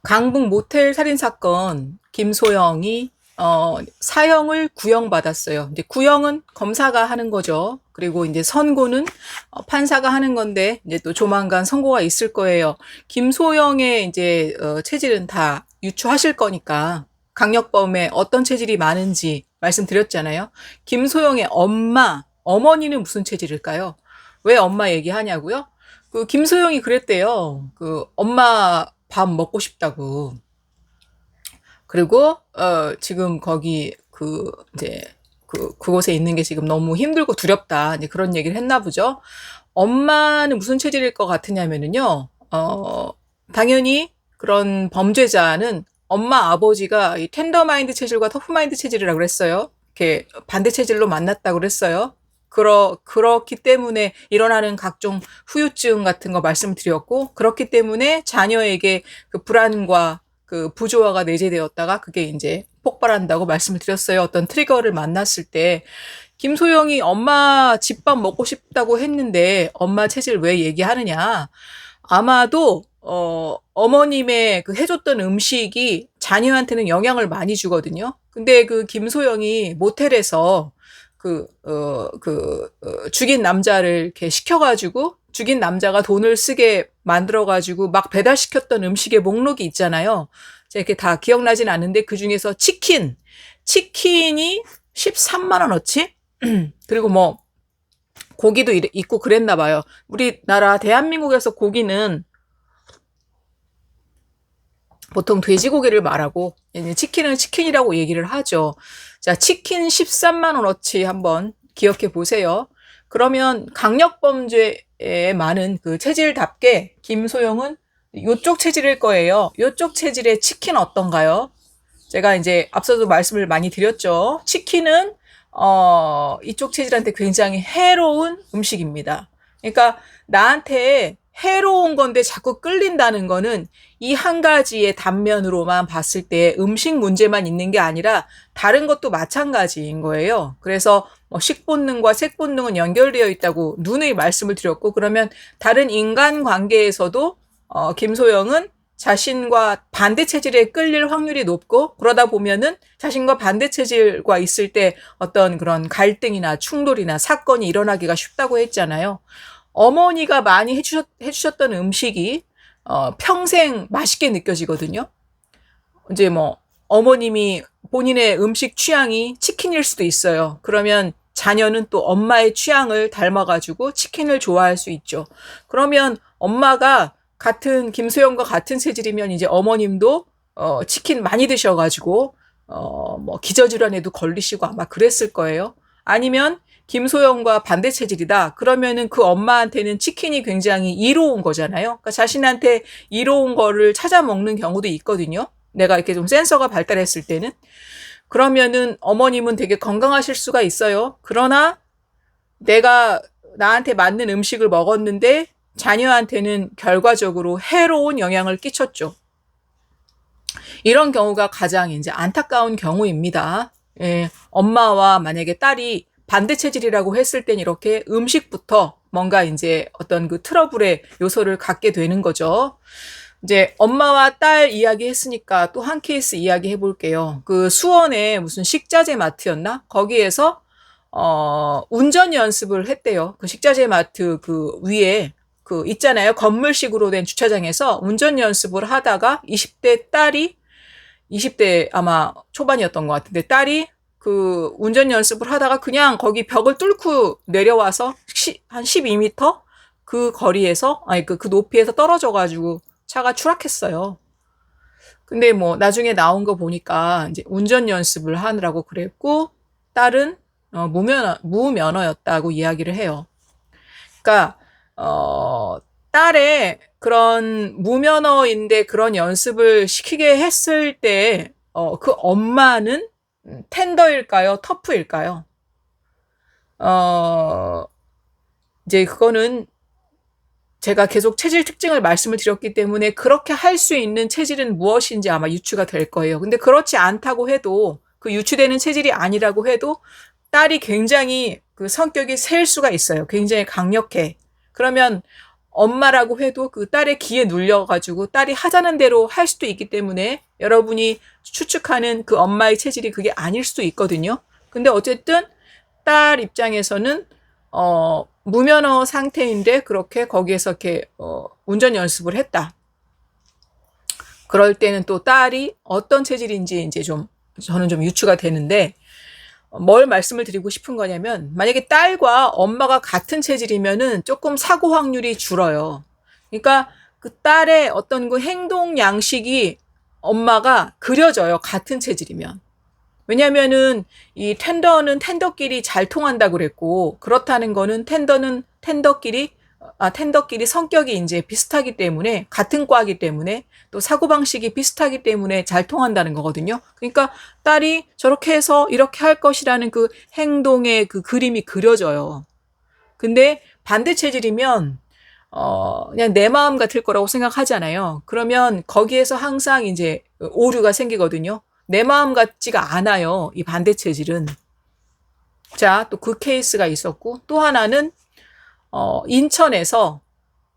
강북 모텔 살인 사건 김소영이 사형을 구형받았어요. 이제 구형은 검사가 하는 거죠. 그리고 이제 선고는 판사가 하는 건데 이제 또 조만간 선고가 있을 거예요. 김소영의 이제 체질은 다 유추하실 거니까 강력범에 어떤 체질이 많은지 말씀드렸잖아요. 김소영의 어머니는 무슨 체질일까요? 왜 엄마 얘기하냐고요? 그 김소영이 그랬대요. 그 엄마 밥 먹고 싶다고. 그리고 지금 거기 이제 그곳에 있는 게 지금 너무 힘들고 두렵다. 이제 그런 얘기를 했나 보죠. 엄마는 무슨 체질일 것 같으냐면은요. 당연히 그런 범죄자는 엄마 아버지가 이 텐더마인드 체질과 터프마인드 체질이라고 그랬어요. 이렇게 반대 체질로 만났다고 그랬어요. 그렇기 때문에 일어나는 각종 후유증 같은 거 말씀드렸고, 그렇기 때문에 자녀에게 그 불안과 그 부조화가 내재되었다가 그게 이제 폭발한다고 말씀을 드렸어요. 어떤 트리거를 만났을 때. 김소영이 엄마 집밥 먹고 싶다고 했는데 엄마 체질 왜 얘기하느냐. 아마도 어머님의 그 해줬던 음식이 자녀한테는 영향을 많이 주거든요. 근데 그 김소영이 모텔에서 죽인 남자를 이렇게 시켜가지고 죽인 남자가 돈을 쓰게 만들어가지고 막 배달시켰던 음식의 목록이 있잖아요. 제가 이렇게 다 기억나진 않는데 그 중에서 치킨이 13만 원어치? 그리고 뭐 고기도 있고 그랬나 봐요. 우리나라 대한민국에서 고기는 보통 돼지고기를 말하고 치킨은 치킨이라고 얘기를 하죠. 자, 치킨 13만 원어치 한번 기억해 보세요. 그러면 강력범죄에 많은 그 체질답게 김소영은 요쪽 체질일 거예요. 요쪽 체질의 치킨 어떤가요? 제가 이제 앞서도 말씀을 많이 드렸죠. 치킨은 이쪽 체질한테 굉장히 해로운 음식입니다. 그러니까 나한테 해로운 건데 자꾸 끌린다는 거는 이 한 가지의 단면으로만 봤을 때 음식 문제만 있는 게 아니라 다른 것도 마찬가지인 거예요. 그래서 뭐 식본능과 색본능은 연결되어 있다고 누누이 말씀을 드렸고, 그러면 다른 인간 관계에서도 김소영은 자신과 반대 체질에 끌릴 확률이 높고, 그러다 보면은 자신과 반대 체질과 있을 때 어떤 그런 갈등이나 충돌이나 사건이 일어나기가 쉽다고 했잖아요. 어머니가 많이 해주셨던 음식이 평생 맛있게 느껴지거든요. 이제 뭐 어머님이 본인의 음식 취향이 치킨일 수도 있어요. 그러면 자녀는 또 엄마의 취향을 닮아가지고 치킨을 좋아할 수 있죠. 그러면 엄마가 김소영과 같은 체질이면 이제 어머님도 치킨 많이 드셔가지고 뭐 기저질환에도 걸리시고 아마 그랬을 거예요. 아니면 김소영과 반대 체질이다. 그러면은 그 엄마한테는 치킨이 굉장히 이로운 거잖아요. 그러니까 자신한테 이로운 거를 찾아 먹는 경우도 있거든요. 내가 이렇게 좀 센서가 발달했을 때는. 그러면은 어머님은 되게 건강하실 수가 있어요. 그러나 내가 나한테 맞는 음식을 먹었는데 자녀한테는 결과적으로 해로운 영향을 끼쳤죠. 이런 경우가 가장 이제 안타까운 경우입니다. 예, 엄마와 만약에 딸이 반대 체질이라고 했을 땐 이렇게 음식부터 뭔가 이제 어떤 그 트러블의 요소를 갖게 되는 거죠. 이제 엄마와 딸 이야기 했으니까 또 한 케이스 이야기 해볼게요. 그 수원에 무슨 식자재 마트였나? 거기에서 운전 연습을 했대요. 그 식자재 마트 그 위에 그 있잖아요. 건물식으로 된 주차장에서 운전 연습을 하다가 20대 아마 초반이었던 것 같은데 딸이 그 운전 연습을 하다가 그냥 거기 벽을 뚫고 내려와서 한 12m 그 거리에서 아니 그 높이에서 떨어져가지고 차가 추락했어요. 근데 뭐 나중에 나온 거 보니까 이제 운전 연습을 하느라고 그랬고 딸은 무면허였다고 이야기를 해요. 그러니까 딸의 그런 무면허인데 그런 연습을 시키게 했을 때 그 엄마는 텐더일까요? 터프일까요? 어, 이제 그거는 제가 계속 체질 특징을 말씀을 드렸기 때문에 그렇게 할 수 있는 체질은 무엇인지 아마 유추가 될 거예요. 근데 그렇지 않다고 해도 그 유추되는 체질이 아니라고 해도 딸이 굉장히 그 성격이 셀 수가 있어요. 굉장히 강력해. 그러면 엄마라고 해도 그 딸의 기에 눌려가지고 딸이 하자는 대로 할 수도 있기 때문에 여러분이 추측하는 그 엄마의 체질이 그게 아닐 수도 있거든요. 근데 어쨌든 딸 입장에서는 무면허 상태인데 그렇게 거기에서 이렇게 운전 연습을 했다. 그럴 때는 또 딸이 어떤 체질인지 이제 좀 저는 좀 유추가 되는데 뭘 말씀을 드리고 싶은 거냐면 만약에 딸과 엄마가 같은 체질이면은 조금 사고 확률이 줄어요. 그러니까 그 딸의 어떤 그 행동 양식이 엄마가 그려져요. 같은 체질이면. 왜냐면은 이 텐더는 텐더끼리 잘 통한다고 그랬고 그렇다는 거는 텐더끼리 성격이 이제 비슷하기 때문에 같은 과이기 때문에 또 사고방식이 비슷하기 때문에 잘 통한다는 거거든요. 그러니까 딸이 저렇게 해서 이렇게 할 것이라는 그 행동의 그 그림이 그려져요. 근데 반대 체질이면 그냥 내 마음 같을 거라고 생각하잖아요. 그러면 거기에서 항상 이제 오류가 생기거든요. 내 마음 같지가 않아요. 이 반대 체질은. 자, 또 그 케이스가 있었고 또 하나는 인천에서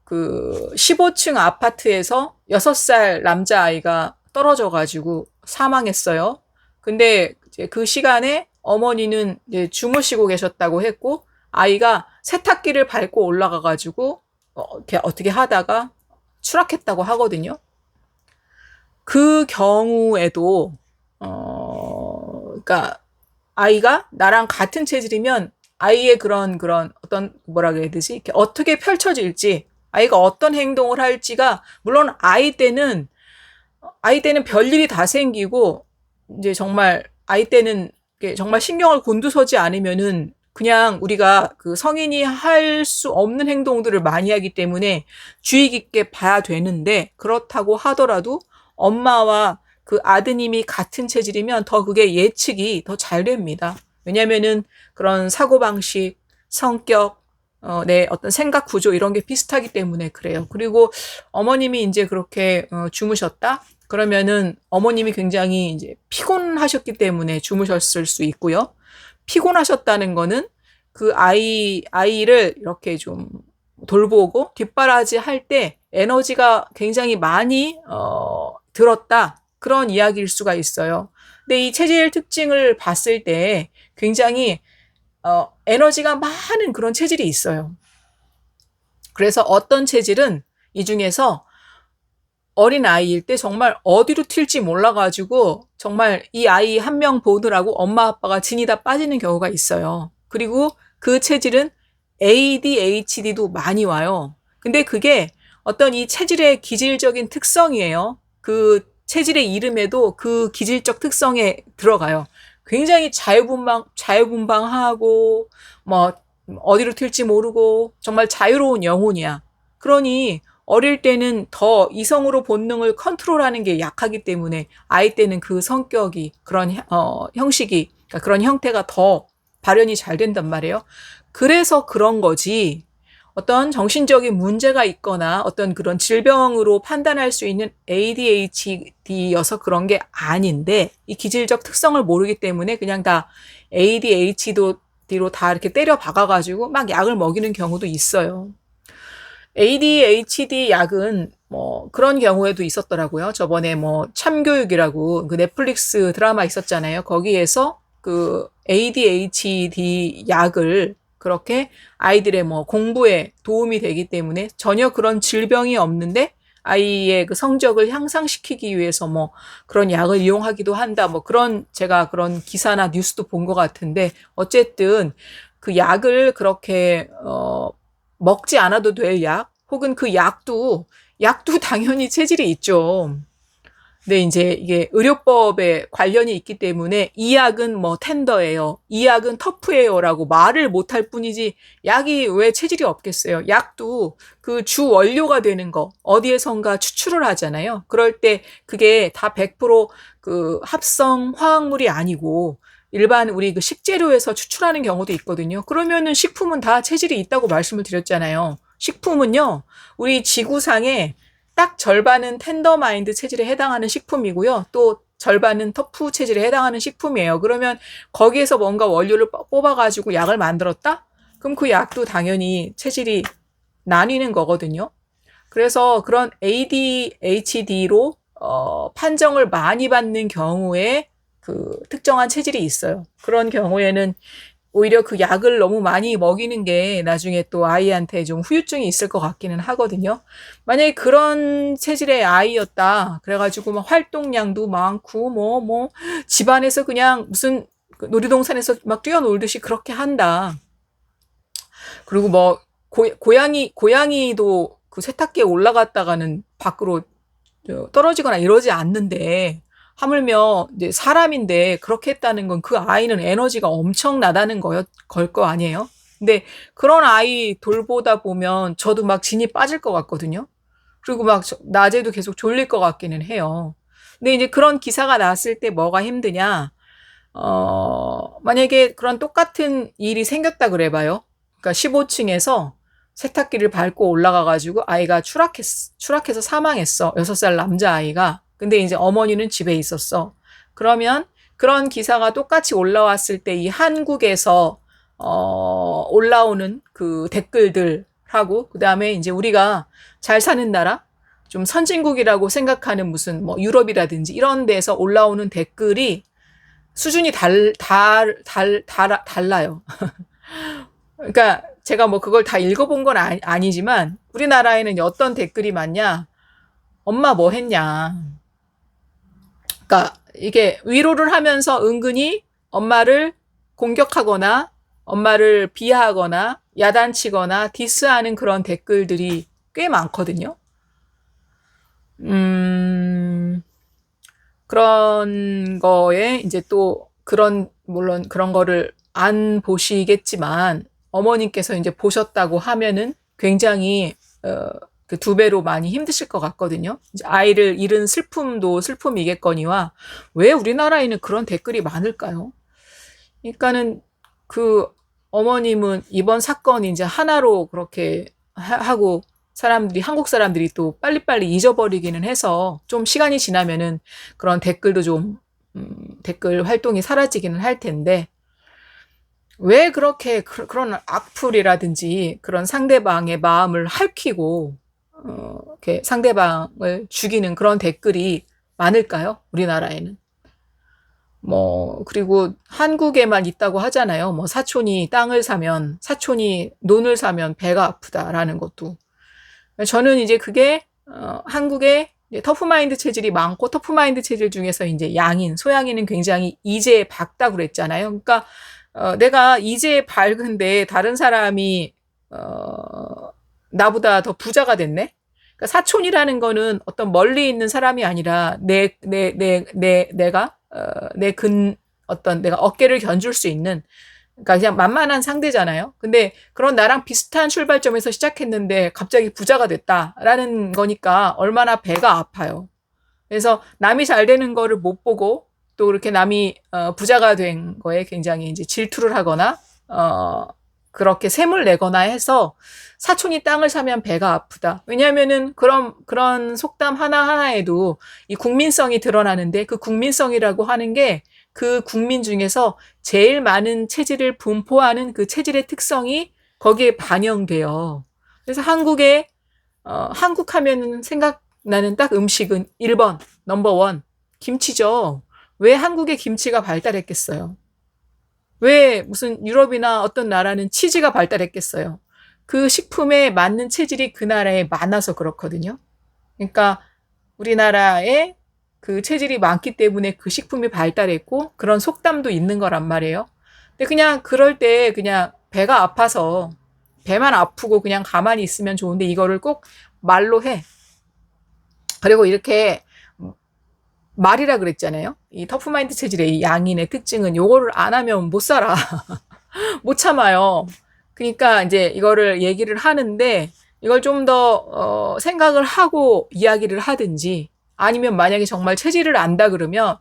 그 15층 아파트에서 6살 남자아이가 떨어져가지고 사망했어요. 근데 이제 그 시간에 어머니는 이제 주무시고 계셨다고 했고, 아이가 세탁기를 밟고 올라가가지고, 이렇게 어떻게 하다가 추락했다고 하거든요. 그 경우에도, 그러니까 아이가 나랑 같은 체질이면 아이의 그런 어떤 뭐라 그래야 되지? 이렇게 어떻게 펼쳐질지, 아이가 어떤 행동을 할지가 물론 아이 때는 별일이 다 생기고 이제 정말 아이 때는 정말 신경을 곤두서지 않으면은 그냥 우리가 그 성인이 할 수 없는 행동들을 많이 하기 때문에 주의 깊게 봐야 되는데 그렇다고 하더라도 엄마와 그 아드님이 같은 체질이면 더 그게 예측이 더 잘 됩니다. 왜냐면은 그런 사고방식, 성격, 내 어떤 생각 구조 이런 게 비슷하기 때문에 그래요. 그리고 어머님이 이제 그렇게 주무셨다? 그러면은 어머님이 굉장히 이제 피곤하셨기 때문에 주무셨을 수 있고요. 피곤하셨다는 거는 그 아이를 이렇게 좀 돌보고 뒷바라지 할 때 에너지가 굉장히 많이, 들었다. 그런 이야기일 수가 있어요. 근데 이 체질 특징을 봤을 때 굉장히, 에너지가 많은 그런 체질이 있어요. 그래서 어떤 체질은 이 중에서 어린 아이일 때 정말 어디로 튈지 몰라가지고 정말 이 아이 한 명 보느라고 엄마 아빠가 진이 다 빠지는 경우가 있어요. 그리고 그 체질은 ADHD도 많이 와요. 근데 그게 어떤 이 체질의 기질적인 특성이에요. 그 체질의 이름에도 그 기질적 특성에 들어가요. 굉장히 자유분방하고 뭐 어디로 튈지 모르고 정말 자유로운 영혼이야. 그러니 어릴 때는 더 이성으로 본능을 컨트롤하는 게 약하기 때문에 아이 때는 그 성격이 그런 형식이 그러니까 그런 형태가 더 발현이 잘 된단 말이에요. 그래서 그런 거지. 어떤 정신적인 문제가 있거나 어떤 그런 질병으로 판단할 수 있는 ADHD여서 그런 게 아닌데 이 기질적 특성을 모르기 때문에 그냥 다 ADHD로 다 이렇게 때려 박아가지고 막 약을 먹이는 경우도 있어요. ADHD 약은 뭐 그런 경우에도 있었더라고요. 저번에 뭐 참교육이라고 그 넷플릭스 드라마 있었잖아요. 거기에서 그 ADHD 약을 그렇게 아이들의 뭐 공부에 도움이 되기 때문에 전혀 그런 질병이 없는데 아이의 그 성적을 향상시키기 위해서 뭐 그런 약을 이용하기도 한다. 뭐 그런 제가 그런 기사나 뉴스도 본 것 같은데 어쨌든 그 약을 그렇게 먹지 않아도 될 약, 혹은 그 약도 당연히 체질이 있죠. 근데 이제 이게 의료법에 관련이 있기 때문에 이 약은 뭐 텐더예요. 이 약은 터프예요라고 말을 못할 뿐이지 약이 왜 체질이 없겠어요. 약도 그 주 원료가 되는 거 어디에선가 추출을 하잖아요. 그럴 때 그게 다 100%그 합성 화학물이 아니고 일반 우리 그 식재료에서 추출하는 경우도 있거든요. 그러면은 식품은 다 체질이 있다고 말씀을 드렸잖아요. 식품은요, 우리 지구상에 딱 절반은 텐더마인드 체질에 해당하는 식품이고요. 또 절반은 터프 체질에 해당하는 식품이에요. 그러면 거기에서 뭔가 원료를 뽑아가지고 약을 만들었다? 그럼 그 약도 당연히 체질이 나뉘는 거거든요. 그래서 그런 ADHD로 판정을 많이 받는 경우에 그 특정한 체질이 있어요. 그런 경우에는 오히려 그 약을 너무 많이 먹이는 게 나중에 또 아이한테 좀 후유증이 있을 것 같기는 하거든요. 만약에 그런 체질의 아이였다. 그래가지고 막 활동량도 많고, 집안에서 그냥 무슨 놀이동산에서 막 뛰어놀듯이 그렇게 한다. 그리고 뭐, 고양이도 그 세탁기에 올라갔다가는 밖으로 떨어지거나 이러지 않는데, 하물며 이제 사람인데 그렇게 했다는 건 그 아이는 에너지가 엄청나다는 걸 거 아니에요? 근데 그런 아이 돌보다 보면 저도 막 진이 빠질 것 같거든요. 그리고 막 낮에도 계속 졸릴 것 같기는 해요. 근데 이제 그런 기사가 났을 때 뭐가 힘드냐? 만약에 그런 똑같은 일이 생겼다 그래봐요. 그러니까 15층에서 세탁기를 밟고 올라가가지고 아이가 추락해서 사망했어. 6살 남자아이가. 근데 이제 어머니는 집에 있었어. 그러면 그런 기사가 똑같이 올라왔을 때 이 한국에서, 올라오는 그 댓글들하고, 그 다음에 이제 우리가 잘 사는 나라? 좀 선진국이라고 생각하는 무슨 뭐 유럽이라든지 이런 데서 올라오는 댓글이 수준이 달라요. 그러니까 제가 뭐 그걸 다 읽어본 건 아니지만 우리나라에는 어떤 댓글이 많냐? 엄마 뭐 했냐? 그러니까 이게 위로를 하면서 은근히 엄마를 공격하거나 엄마를 비하하거나 야단치거나 디스하는 그런 댓글들이 꽤 많거든요. 그런 거에 이제 또 물론 그런 거를 안 보시겠지만 어머님께서 이제 보셨다고 하면은 굉장히 그 2배로 많이 힘드실 것 같거든요. 이제 아이를 잃은 슬픔도 슬픔이겠거니와 왜 우리나라에는 그런 댓글이 많을까요? 그러니까는 그 어머님은 이번 사건이 이제 하나로 그렇게 하고 한국 사람들이 또 빨리빨리 잊어버리기는 해서 좀 시간이 지나면은 그런 댓글도 좀, 댓글 활동이 사라지기는 할 텐데, 왜 그렇게 그런 악플이라든지 그런 상대방의 마음을 핥히고, 이렇게 상대방을 죽이는 그런 댓글이 많을까요? 우리나라에는. 그리고 한국에만 있다고 하잖아요. 사촌이 논을 사면 배가 아프다라는 것도. 저는 이제 그게 한국에 터프마인드 체질이 많고 터프마인드 체질 중에서 이제 소양인은 굉장히 이제 밝다고 그랬잖아요. 그러니까 내가 이제 밝은데 다른 사람이 나보다 더 부자가 됐네. 그러니까 사촌이라는 거는 어떤 멀리 있는 사람이 아니라 내가 내가 어깨를 견줄 수 있는, 그러니까 그냥 만만한 상대잖아요. 근데 그런 나랑 비슷한 출발점에서 시작했는데 갑자기 부자가 됐다라는 거니까 얼마나 배가 아파요. 그래서 남이 잘 되는 거를 못 보고 또 그렇게 남이 부자가 된 거에 굉장히 이제 질투를 하거나 그렇게 샘을 내거나 해서 사촌이 땅을 사면 배가 아프다. 왜냐하면은 그런 속담 하나하나에도 이 국민성이 드러나는데 그 국민성이라고 하는 게 그 국민 중에서 제일 많은 체질을 분포하는 그 체질의 특성이 거기에 반영돼요. 그래서 한국 하면은 생각나는 딱 음식은 1번, 넘버 1, 김치죠. 왜 한국의 김치가 발달했겠어요? 왜 무슨 유럽이나 어떤 나라는 치즈가 발달했겠어요? 그 식품에 맞는 체질이 그 나라에 많아서 그렇거든요. 그러니까 우리나라에 그 체질이 많기 때문에 그 식품이 발달했고 그런 속담도 있는 거란 말이에요. 근데 그냥 그럴 때 그냥 배가 아파서 배만 아프고 그냥 가만히 있으면 좋은데 이거를 꼭 말로 해. 그리고 이렇게 말이라 그랬잖아요. 이 터프마인드 체질의 이 양인의 특징은 요거를 안 하면 못 살아. 못 참아요. 그러니까 이제 이거를 얘기를 하는데 이걸 좀 더 생각을 하고 이야기를 하든지 아니면 만약에 정말 체질을 안다 그러면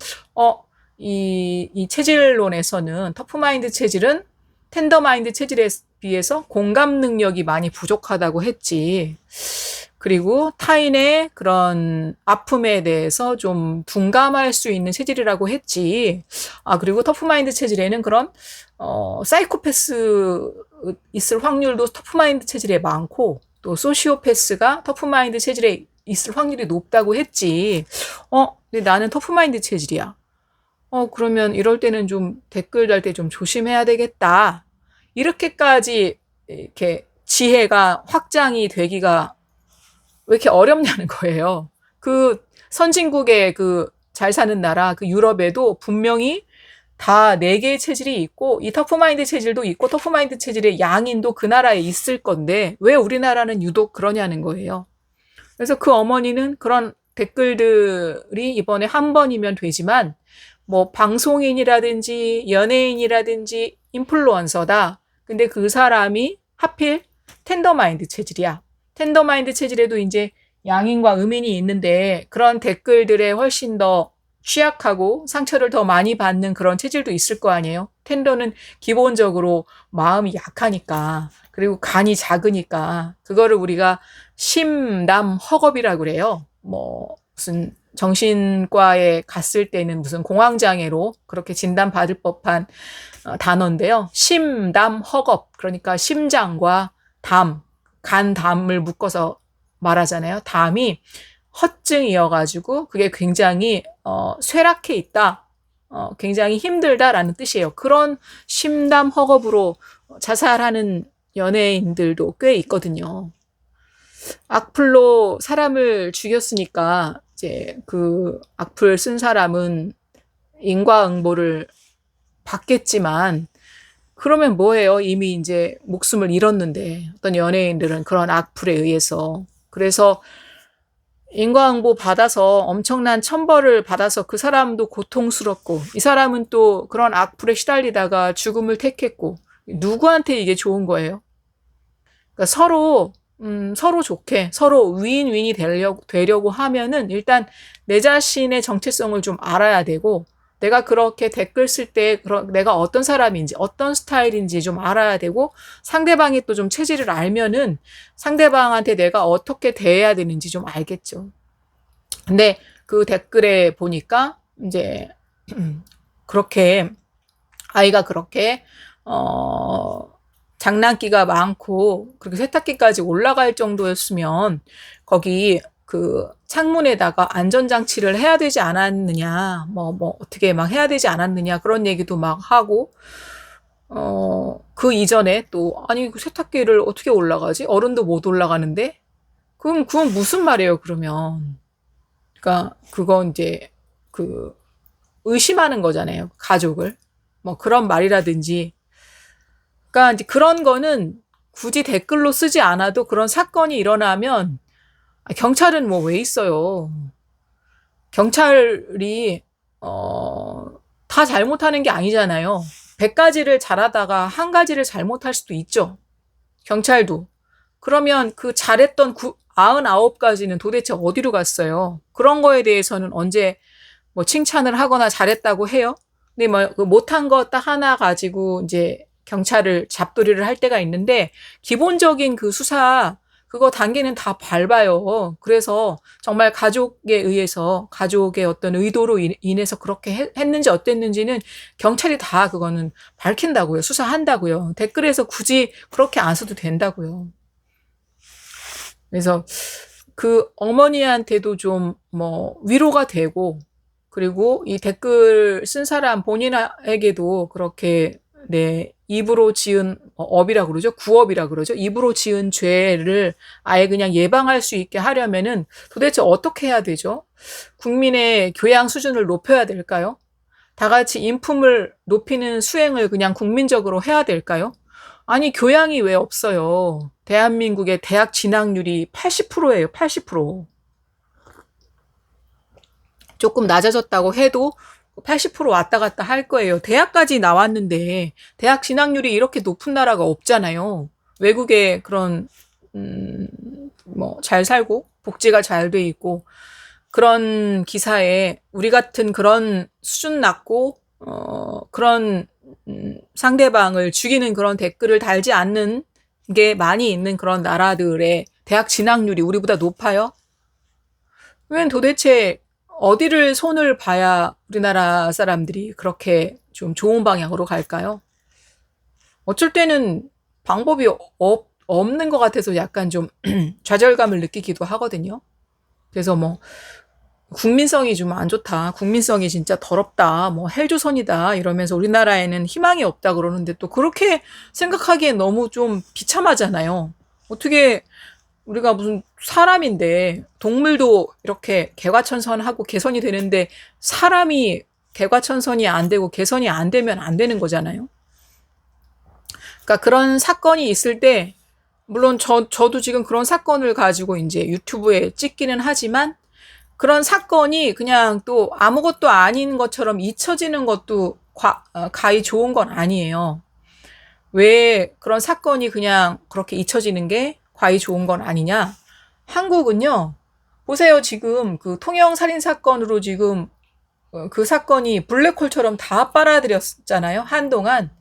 이 체질론에서는 터프마인드 체질은 텐더마인드 체질에 비해서 공감 능력이 많이 부족하다고 했지. 그리고 타인의 그런 아픔에 대해서 좀 둔감할 수 있는 체질이라고 했지. 그리고 터프마인드 체질에는 그런 사이코패스 있을 확률도 터프마인드 체질에 많고 또 소시오패스가 터프마인드 체질에 있을 확률이 높다고 했지. 근데 나는 터프마인드 체질이야. 그러면 이럴 때는 좀 댓글 달 때 좀 조심해야 되겠다. 이렇게까지 이렇게 지혜가 확장이 되기가 왜 이렇게 어렵냐는 거예요. 그 선진국의 그 잘 사는 나라, 그 유럽에도 분명히 다 4개의 체질이 있고, 이 터프마인드 체질도 있고, 터프마인드 체질의 양인도 그 나라에 있을 건데, 왜 우리나라는 유독 그러냐는 거예요. 그래서 그 어머니는 그런 댓글들이 이번에 한 번이면 되지만, 뭐, 방송인이라든지, 연예인이라든지, 인플루언서다. 근데 그 사람이 하필 텐더마인드 체질이야. 텐더마인드 체질에도 이제 양인과 음인이 있는데 그런 댓글들에 훨씬 더 취약하고 상처를 더 많이 받는 그런 체질도 있을 거 아니에요. 텐더는 기본적으로 마음이 약하니까, 그리고 간이 작으니까, 그거를 우리가 심남허겁이라고 그래요. 뭐 무슨 정신과에 갔을 때는 무슨 공황장애로 그렇게 진단받을 법한 단어인데요. 심담허겁, 그러니까 심장과 담, 간, 담을 묶어서 말하잖아요. 담이 허증이어가지고 그게 굉장히 쇠락해 있다, 굉장히 힘들다라는 뜻이에요. 그런 심담허겁으로 자살하는 연예인들도 꽤 있거든요. 악플로 사람을 죽였으니까 이제 그 악플 쓴 사람은 인과응보를 받겠지만, 그러면 뭐해요? 이미 이제 목숨을 잃었는데, 어떤 연예인들은 그런 악플에 의해서. 그래서 인과응보 받아서 엄청난 천벌을 받아서 그 사람도 고통스럽고, 이 사람은 또 그런 악플에 시달리다가 죽음을 택했고, 누구한테 이게 좋은 거예요? 그러니까 서로 좋게, 서로 윈윈이 되려고 하면은 일단 내 자신의 정체성을 좀 알아야 되고, 내가 그렇게 댓글 쓸 때 내가 어떤 사람인지, 어떤 스타일인지 좀 알아야 되고, 상대방이 또 좀 체질을 알면은 상대방한테 내가 어떻게 대해야 되는지 좀 알겠죠. 근데 그 댓글에 보니까 이제 그렇게 아이가 그렇게 장난기가 많고 그렇게 세탁기까지 올라갈 정도였으면 거기 그 창문에다가 안전장치를 해야 되지 않았느냐, 뭐 어떻게 막 해야 되지 않았느냐, 그런 얘기도 막 하고, 그 이전에 또, 아니, 그 세탁기를 어떻게 올라가지? 어른도 못 올라가는데? 그건 무슨 말이에요, 그러면. 그러니까, 그건 이제, 그, 의심하는 거잖아요, 가족을. 뭐 그런 말이라든지. 그러니까 이제 그런 거는 굳이 댓글로 쓰지 않아도 그런 사건이 일어나면, 경찰은 뭐 왜 있어요? 경찰이 다 잘못하는 게 아니잖아요. 100가지를 잘하다가 한 가지를 잘못할 수도 있죠. 경찰도. 그러면 그 잘했던 99가지는 도대체 어디로 갔어요? 그런 거에 대해서는 언제 뭐 칭찬을 하거나 잘했다고 해요? 근데 뭐 못한 거 딱 하나 가지고 이제 경찰을 잡돌이를 할 때가 있는데, 기본적인 그 수사 그거 단계는 다 밟아요. 그래서 정말 가족에 의해서, 가족의 어떤 의도로 인해서 그렇게 했는지 어땠는지는 경찰이 다 그거는 밝힌다고요. 수사한다고요. 댓글에서 굳이 그렇게 안 써도 된다고요. 그래서 그 어머니한테도 좀 뭐 위로가 되고, 그리고 이 댓글 쓴 사람 본인에게도 그렇게, 네, 입으로 지은 업이라 그러죠. 구업이라 그러죠. 입으로 지은 죄를 아예 그냥 예방할 수 있게 하려면은 도대체 어떻게 해야 되죠? 국민의 교양 수준을 높여야 될까요? 다 같이 인품을 높이는 수행을 그냥 국민적으로 해야 될까요? 아니, 교양이 왜 없어요? 대한민국의 대학 진학률이 80%예요. 80%. 조금 낮아졌다고 해도 80% 왔다 갔다 할 거예요. 대학까지 나왔는데 대학 진학률이 이렇게 높은 나라가 없잖아요. 외국에 그런 뭐 잘 살고 복지가 잘 돼 있고, 그런 기사에 우리 같은 그런 수준 낮고 그런 상대방을 죽이는 그런 댓글을 달지 않는 게 많이 있는 그런 나라들의 대학 진학률이 우리보다 높아요? 왜 도대체 어디를 손을 봐야 우리나라 사람들이 그렇게 좀 좋은 방향으로 갈까요? 어쩔 때는 방법이 없는 것 같아서 약간 좀 좌절감을 느끼기도 하거든요. 그래서 뭐 국민성이 좀 안 좋다. 국민성이 진짜 더럽다. 뭐 헬조선이다. 이러면서 우리나라에는 희망이 없다 그러는데 또 그렇게 생각하기엔 너무 좀 비참하잖아요. 어떻게 우리가 무슨 사람인데 동물도 이렇게 개과천선하고 개선이 되는데 사람이 개과천선이 안 되고 개선이 안 되면 안 되는 거잖아요. 그러니까 그런 사건이 있을 때 물론 저도 지금 그런 사건을 가지고 이제 유튜브에 찍기는 하지만 그런 사건이 그냥 또 아무것도 아닌 것처럼 잊혀지는 것도 가히 좋은 건 아니에요. 왜 그런 사건이 그냥 그렇게 잊혀지는 게 과히 좋은 건 아니냐? 한국은요, 보세요. 지금 그 통영 살인 사건으로 지금 그 사건이 블랙홀처럼 다 빨아들였잖아요. 한동안.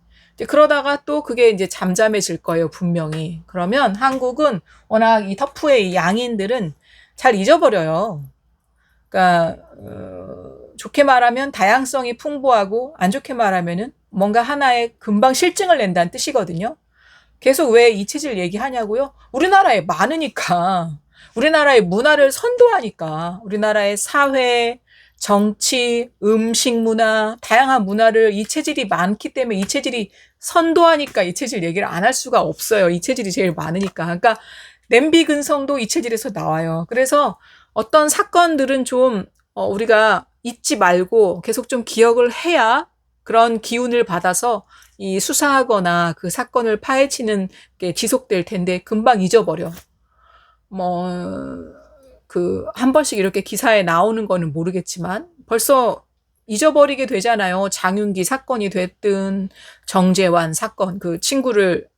그러다가 또 그게 이제 잠잠해질 거예요. 분명히. 그러면 한국은 워낙 이 터프의 이 양인들은 잘 잊어버려요. 그러니까 좋게 말하면 다양성이 풍부하고 안 좋게 말하면은 뭔가 하나의 금방 실증을 낸다는 뜻이거든요. 계속 왜 이 체질 얘기하냐고요? 우리나라에 많으니까. 우리나라의 문화를 선도하니까. 우리나라의 사회, 정치, 음식 문화, 다양한 문화를 이 체질이 많기 때문에 이 체질이 선도하니까 이 체질 얘기를 안 할 수가 없어요. 이 체질이 제일 많으니까. 그러니까 냄비 근성도 이 체질에서 나와요. 그래서 어떤 사건들은 좀 우리가 잊지 말고 계속 좀 기억을 해야 그런 기운을 받아서 이 수사하거나 그 사건을 파헤치는 게 지속될 텐데 금방 잊어버려. 뭐, 한 번씩 이렇게 기사에 나오는 거는 모르겠지만 벌써 잊어버리게 되잖아요. 장윤기 사건이 됐든 정재환 사건, 그 친구를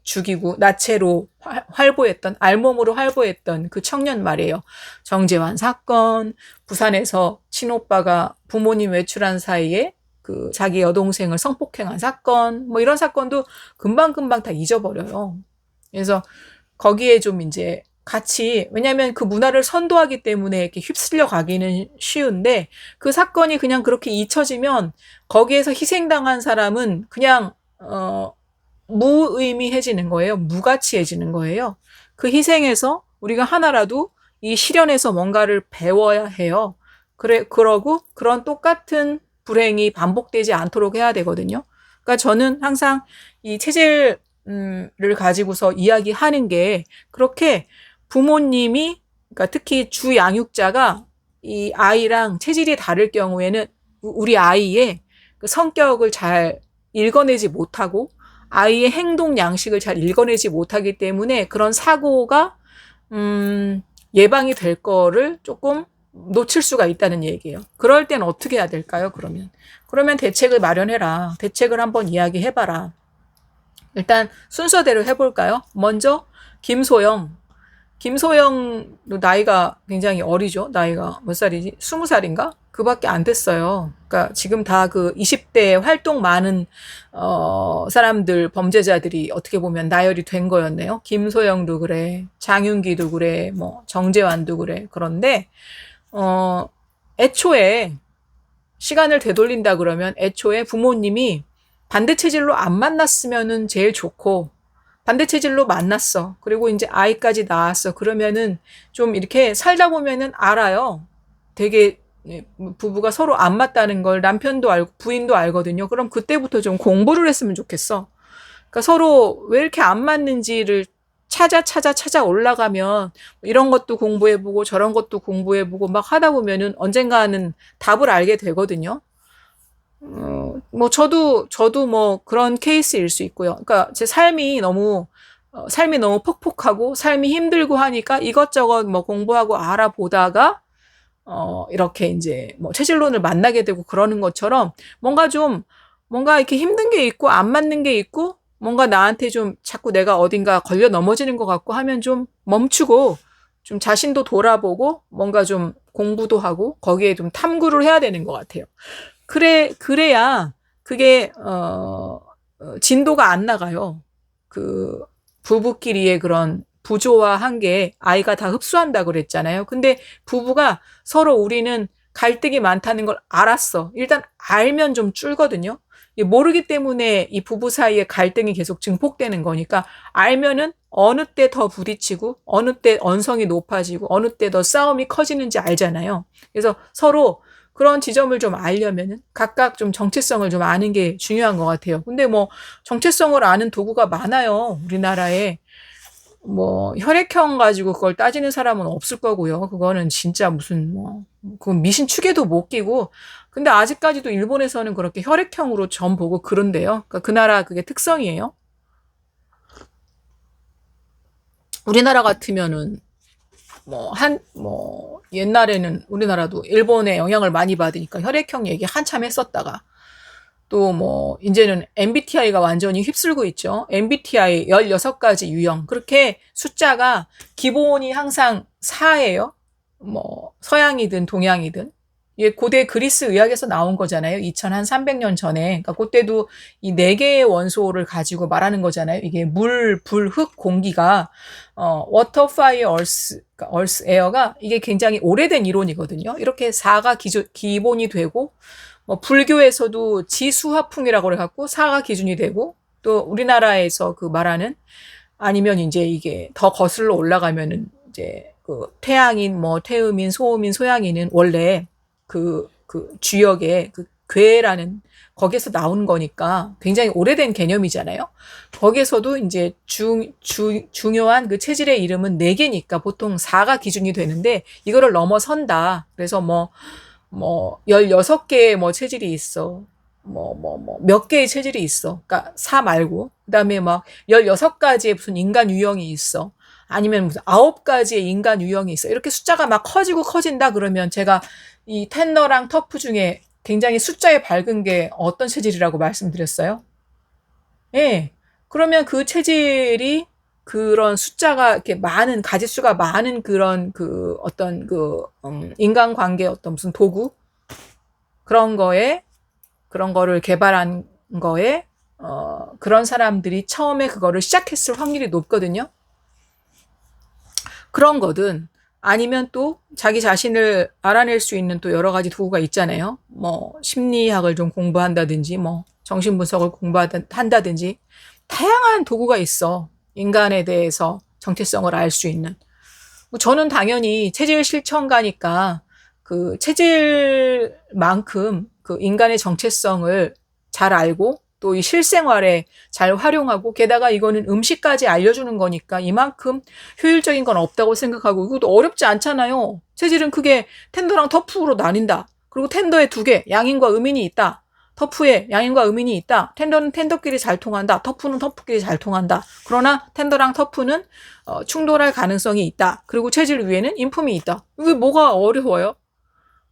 죽이고 나체로 활보했던, 알몸으로 활보했던 그 청년 말이에요. 정재환 사건, 부산에서 친오빠가 부모님 외출한 사이에 그 자기 여동생을 성폭행한 사건, 뭐 이런 사건도 금방금방 다 잊어버려요. 그래서 거기에 좀 이제 같이, 왜냐면 그 문화를 선도하기 때문에 이렇게 휩쓸려 가기는 쉬운데 그 사건이 그냥 그렇게 잊혀지면 거기에서 희생당한 사람은 그냥, 무의미해지는 거예요. 무가치해지는 거예요. 그 희생에서 우리가 하나라도 이 실현에서 뭔가를 배워야 해요. 그러고 그런 똑같은 불행이 반복되지 않도록 해야 되거든요. 그러니까 저는 항상 이 체질을 가지고서 이야기하는 게 그렇게 부모님이, 그러니까 특히 주 양육자가 이 아이랑 체질이 다를 경우에는 우리 아이의 그 성격을 잘 읽어내지 못하고 아이의 행동 양식을 잘 읽어내지 못하기 때문에 그런 사고가 예방이 될 거를 조금 놓칠 수가 있다는 얘기예요. 그럴 땐 어떻게 해야 될까요? 그러면 대책을 마련해라. 대책을 한번 이야기해봐라. 일단 순서대로 해볼까요? 먼저 김소영도 나이가 굉장히 어리죠. 나이가 몇 살이지? 20살인가? 그밖에 안 됐어요. 그러니까 지금 다 그 20대 활동 많은 사람들, 범죄자들이 어떻게 보면 나열이 된 거였네요. 김소영도 그래, 장윤기도 그래, 뭐 정재환도 그래. 그런데 애초에 시간을 되돌린다 그러면 애초에 부모님이 반대 체질로 안 만났으면은 제일 좋고, 반대 체질로 만났어. 그리고 이제 아이까지 낳았어. 그러면은 좀 이렇게 살다 보면은 알아요. 되게 부부가 서로 안 맞다는 걸 남편도 알고 부인도 알거든요. 그럼 그때부터 좀 공부를 했으면 좋겠어. 그러니까 서로 왜 이렇게 안 맞는지를 찾아 올라가면 이런 것도 공부해보고 저런 것도 공부해보고 막 하다 보면은 언젠가는 답을 알게 되거든요. 뭐 저도 뭐 그런 케이스일 수 있고요. 그러니까 제 삶이 너무 퍽퍽하고 삶이 힘들고 하니까 이것저것 뭐 공부하고 알아보다가 이렇게 이제 뭐 체질론을 만나게 되고 그러는 것처럼 뭔가 이렇게 힘든 게 있고 안 맞는 게 있고 뭔가 나한테 좀 자꾸 내가 어딘가 걸려 넘어지는 것 같고 하면 좀 멈추고 좀 자신도 돌아보고 뭔가 좀 공부도 하고 거기에 좀 탐구를 해야 되는 것 같아요. 그래야 그게 진도가 안 나가요. 그 부부끼리의 그런 부조화한 게 아이가 다 흡수한다고 그랬잖아요. 근데 부부가 서로 우리는 갈등이 많다는 걸 알았어. 일단 알면 좀 줄거든요. 모르기 때문에 이 부부 사이에 갈등이 계속 증폭되는 거니까 알면은 어느 때 더 부딪히고 어느 때 언성이 높아지고 어느 때 더 싸움이 커지는지 알잖아요. 그래서 서로 그런 지점을 좀 알려면은 각각 좀 정체성을 좀 아는 게 중요한 것 같아요. 근데 뭐 정체성을 아는 도구가 많아요. 우리나라에. 뭐 혈액형 가지고 그걸 따지는 사람은 없을 거고요. 그거는 진짜 무슨 뭐 그건 미신 축에도 못 끼고. 근데 아직까지도 일본에서는 그렇게 혈액형으로 점 보고 그런데요. 그러니까 그 나라 그게 특성이에요. 우리나라 같으면은 뭐 옛날에는 우리나라도 일본의 영향을 많이 받으니까 혈액형 얘기 한참 했었다가 또 뭐 이제는 MBTI가 완전히 휩쓸고 있죠. MBTI 16가지 유형. 그렇게 숫자가 기본이 항상 4예요. 뭐 서양이든 동양이든. 이게 고대 그리스 의학에서 나온 거잖아요. 2300년 전에. 그러니까 그때도 이 4개의 원소를 가지고 말하는 거잖아요. 이게 물, 불, 흙, 공기가 water, fire, earth, air가 이게 굉장히 오래된 이론이거든요. 이렇게 4가 기본이 되고 뭐 불교에서도 지수화풍이라고 해갖고 4가 기준이 되고 또 우리나라에서 그 말하는 아니면 이제 이게 더 거슬러 올라가면은 이제 그 태양인 뭐 태음인 소음인 소양인은 원래 그 주역의 그 괴라는 거기에서 나온 거니까 굉장히 오래된 개념이잖아요. 거기에서도 이제 중요한 그 체질의 이름은 4개니까 보통 4가 기준이 되는데 이거를 넘어선다. 그래서 뭐 16개의 뭐 체질이 있어. 몇 개의 체질이 있어. 그러니까 4 말고. 그 다음에 막 16가지의 무슨 인간 유형이 있어. 아니면 무슨 9가지의 인간 유형이 있어. 이렇게 숫자가 막 커지고 커진다 그러면 제가 이 텐더랑 터프 중에 굉장히 숫자에 밝은 게 어떤 체질이라고 말씀드렸어요? 예. 그러면 그 체질이 그런 숫자가 이렇게 많은, 가짓수가 많은 그런 어떤 인간관계 어떤 무슨 도구? 그런 거를 개발한 거에, 그런 사람들이 처음에 그거를 시작했을 확률이 높거든요. 그런 거든 아니면 또 자기 자신을 알아낼 수 있는 또 여러 가지 도구가 있잖아요. 뭐 심리학을 좀 공부한다든지 뭐 정신분석을 공부한다든지 다양한 도구가 있어. 인간에 대해서 정체성을 알 수 있는. 저는 당연히 체질 실천가니까 그 체질만큼 그 인간의 정체성을 잘 알고 또 이 실생활에 잘 활용하고 게다가 이거는 음식까지 알려주는 거니까 이만큼 효율적인 건 없다고 생각하고 이것도 어렵지 않잖아요. 체질은 크게 텐더랑 터프로 나뉜다. 그리고 텐더에 2개, 양인과 음인이 있다. 터프에 양인과 음인이 있다. 텐더는 텐더끼리 잘 통한다. 터프는 터프끼리 잘 통한다. 그러나 텐더랑 터프는 충돌할 가능성이 있다. 그리고 체질 위에는 인품이 있다. 이게 뭐가 어려워요?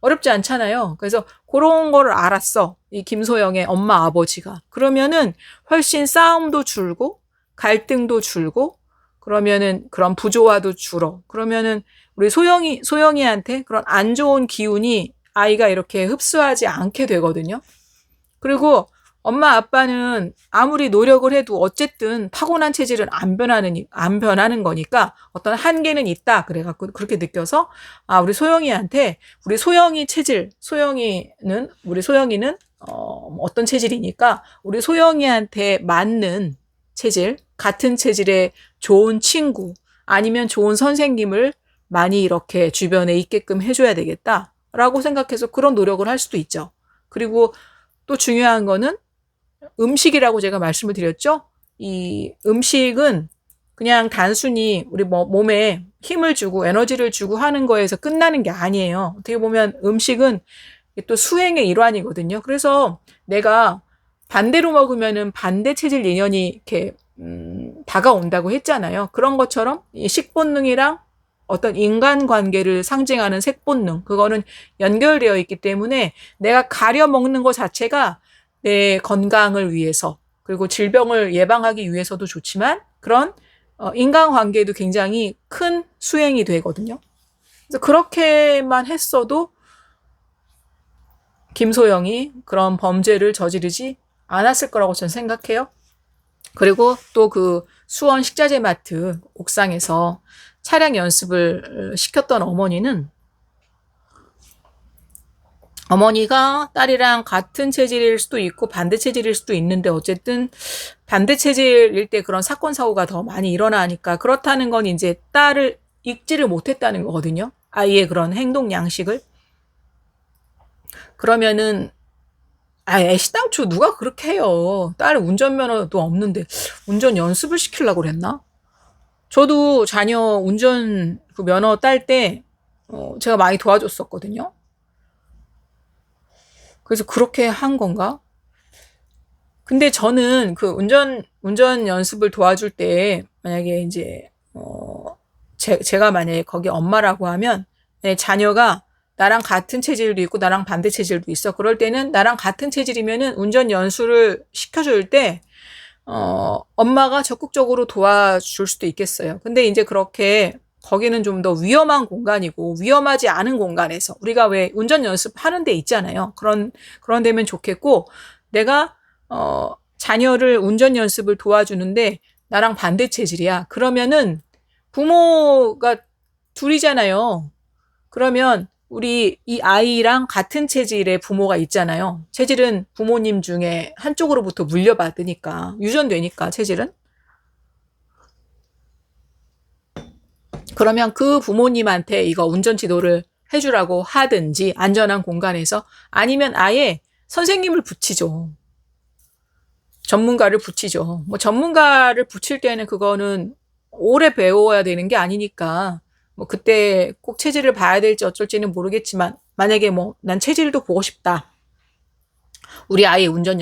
어렵지 않잖아요. 그래서 그런 거를 알았어. 이 김소영의 엄마 아버지가. 그러면은 훨씬 싸움도 줄고 갈등도 줄고 그러면은 그런 부조화도 줄어. 그러면은 우리 소영이한테 그런 안 좋은 기운이 아이가 이렇게 흡수하지 않게 되거든요. 그리고 엄마 아빠는 아무리 노력을 해도 어쨌든 타고난 체질은 안 변하는 거니까 어떤 한계는 있다. 그래갖고 그렇게 느껴서 우리 소영이한테 우리 소영이 체질, 우리 소영이는 어떤 체질이니까 우리 소영이한테 맞는 체질, 같은 체질의 좋은 친구 아니면 좋은 선생님을 많이 이렇게 주변에 있게끔 해줘야 되겠다라고 생각해서 그런 노력을 할 수도 있죠. 그리고 또 중요한 거는 음식이라고 제가 말씀을 드렸죠. 이 음식은 그냥 단순히 우리 몸에 힘을 주고 에너지를 주고 하는 거에서 끝나는 게 아니에요. 어떻게 보면 음식은 또 수행의 일환이거든요. 그래서 내가 반대로 먹으면은 반대 체질 인연이 이렇게 다가온다고 했잖아요. 그런 것처럼 이 식본능이랑 어떤 인간관계를 상징하는 색본능, 그거는 연결되어 있기 때문에 내가 가려 먹는 것 자체가 내 건강을 위해서 그리고 질병을 예방하기 위해서도 좋지만 그런 인간관계에도 굉장히 큰 수행이 되거든요. 그래서 그렇게만 했어도 김소영이 그런 범죄를 저지르지 않았을 거라고 저는 생각해요. 그리고 또 그 수원 식자재 마트 옥상에서 차량 연습을 시켰던 어머니는 어머니가 딸이랑 같은 체질일 수도 있고 반대 체질일 수도 있는데 어쨌든 반대 체질일 때 그런 사건 사고가 더 많이 일어나니까 그렇다는 건 이제 딸을 읽지를 못했다는 거거든요. 아이의 그런 행동 양식을. 그러면은 애시당초 누가 그렇게 해요. 딸 운전면허도 없는데 운전 연습을 시키려고 그랬나? 저도 자녀 운전 그 면허 딸 때 제가 많이 도와줬었거든요. 그래서 그렇게 한 건가? 근데 저는 그 운전 연습을 도와줄 때 만약에 이제 제가 만약에 거기 엄마라고 하면 자녀가 나랑 같은 체질도 있고 나랑 반대 체질도 있어. 그럴 때는 나랑 같은 체질이면은 운전 연수를 시켜줄 때 엄마가 적극적으로 도와줄 수도 있겠어요. 근데 이제 그렇게 거기는 좀 더 위험한 공간이고 위험하지 않은 공간에서 우리가 왜 운전 연습하는 데 있잖아요. 그런 데면 좋겠고 내가 자녀를 운전 연습을 도와주는데 나랑 반대 체질이야. 그러면은 부모가 둘이잖아요. 그러면 우리 이 아이랑 같은 체질의 부모가 있잖아요. 체질은 부모님 중에 한쪽으로부터 물려받으니까 유전되니까 체질은. 그러면 그 부모님한테 이거 운전 지도를 해주라고 하든지 안전한 공간에서 아니면 아예 선생님을 붙이죠. 전문가를 붙이죠. 뭐 전문가를 붙일 때는 그거는 오래 배워야 되는 게 아니니까 뭐 그때 꼭 체질을 봐야 될지 어쩔지는 모르겠지만 만약에 뭐 난 체질도 보고 싶다. 우리 아이 운전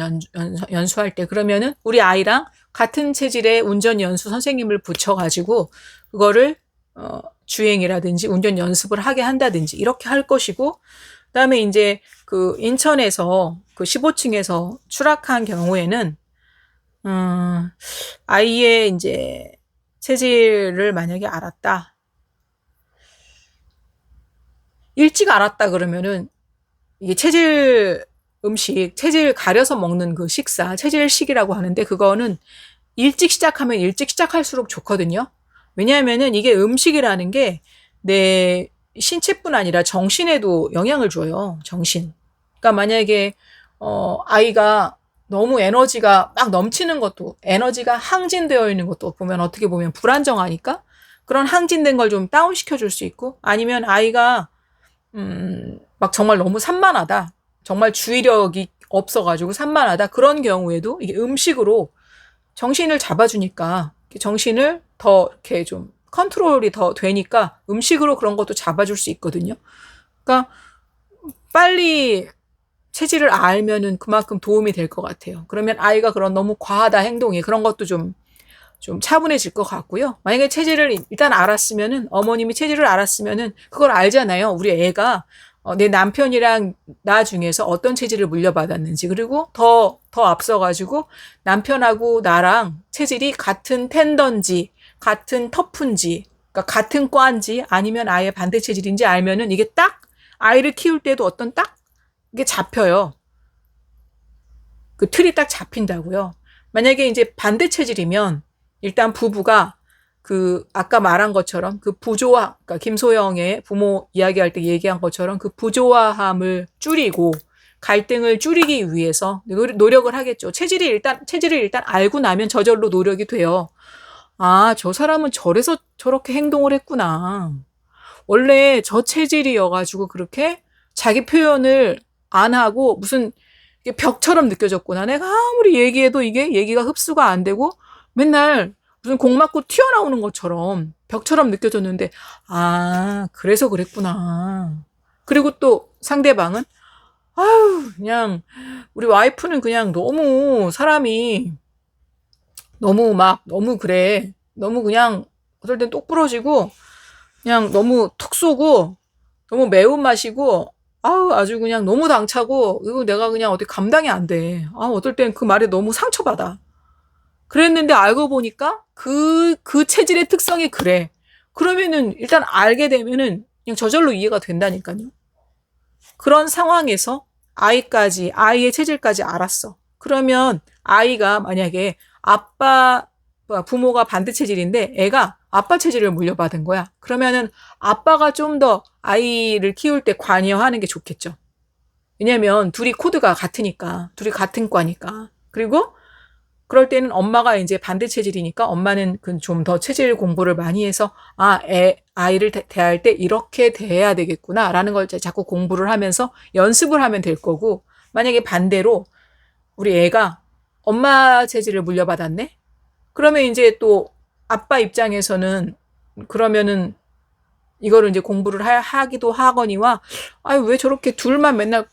연수할 때 그러면은 우리 아이랑 같은 체질의 운전 연수 선생님을 붙여가지고 그거를 주행이라든지 운전 연습을 하게 한다든지 이렇게 할 것이고 그다음에 이제 그 인천에서 그 15층에서 추락한 경우에는 아이의 이제 체질을 만약에 알았다. 일찍 알았다 그러면은 이게 체질 음식, 체질 가려서 먹는 그 식사, 체질식이라고 하는데 그거는 일찍 시작하면 일찍 시작할수록 좋거든요. 왜냐하면은 이게 음식이라는 게 내 신체뿐 아니라 정신에도 영향을 줘요. 정신. 그러니까 만약에 아이가 너무 에너지가 막 넘치는 것도 에너지가 항진되어 있는 것도 보면 어떻게 보면 불안정하니까 그런 항진된 걸 좀 다운시켜 줄 수 있고 아니면 아이가 막 정말 너무 산만하다. 정말 주의력이 없어가지고 산만하다. 그런 경우에도 이게 음식으로 정신을 잡아주니까 정신을 더 이렇게 좀 컨트롤이 더 되니까 음식으로 그런 것도 잡아줄 수 있거든요. 그러니까 빨리 체질을 알면은 그만큼 도움이 될 것 같아요. 그러면 아이가 그런 너무 과하다 행동이 그런 것도 좀 차분해질 것 같고요. 만약에 체질을 일단 알았으면은 어머님이 체질을 알았으면은 그걸 알잖아요. 우리 애가 내 남편이랑 나 중에서 어떤 체질을 물려받았는지 그리고 더 앞서가지고 남편하고 나랑 체질이 같은 텐던지 같은 터프인지 그러니까 같은 과인지 아니면 아예 반대 체질인지 알면은 이게 딱 아이를 키울 때도 어떤 딱 이게 잡혀요. 그 틀이 딱 잡힌다고요. 만약에 이제 반대 체질이면 일단 부부가 그 아까 말한 것처럼 그 부조화, 그러니까 김소영의 부모 이야기할 때 얘기한 것처럼 그 부조화함을 줄이고 갈등을 줄이기 위해서 노력을 하겠죠. 체질을 일단 알고 나면 저절로 노력이 돼요. 아, 저 사람은 저래서 저렇게 행동을 했구나. 원래 저 체질이어가지고 그렇게 자기 표현을 안 하고 무슨 벽처럼 느껴졌구나. 내가 아무리 얘기해도 이게 얘기가 흡수가 안 되고 맨날 무슨 공 맞고 튀어나오는 것처럼 벽처럼 느껴졌는데 아 그래서 그랬구나. 그리고 또 상대방은 아유 그냥 우리 와이프는 그냥 너무 사람이 너무 그래. 너무 그냥 어떨 땐 똑 부러지고 그냥 너무 톡 쏘고 너무 매운맛이고 아우 아주 그냥 너무 당차고 이거 내가 그냥 어디 감당이 안 돼. 아 어떨 땐 그 말에 너무 상처받아. 그랬는데 알고 보니까 그 체질의 특성이 그래. 그러면은 일단 알게 되면은 그냥 저절로 이해가 된다니까요. 그런 상황에서 아이의 체질까지 알았어. 그러면 아이가 만약에 부모가 반대 체질인데 애가 아빠 체질을 물려받은 거야. 그러면은 아빠가 좀 더 아이를 키울 때 관여하는 게 좋겠죠. 왜냐면 둘이 코드가 같으니까. 둘이 같은 과니까. 그리고 그럴 때는 엄마가 이제 반대 체질이니까 엄마는 좀 더 체질 공부를 많이 해서 아이를 대할 때 이렇게 대해야 되겠구나라는 걸 자꾸 공부를 하면서 연습을 하면 될 거고, 만약에 반대로 우리 애가 엄마 체질을 물려받았네? 그러면 이제 또 아빠 입장에서는 그러면은 이거를 이제 공부를 하기도 하거니와, 아유, 왜 저렇게 둘만 맨날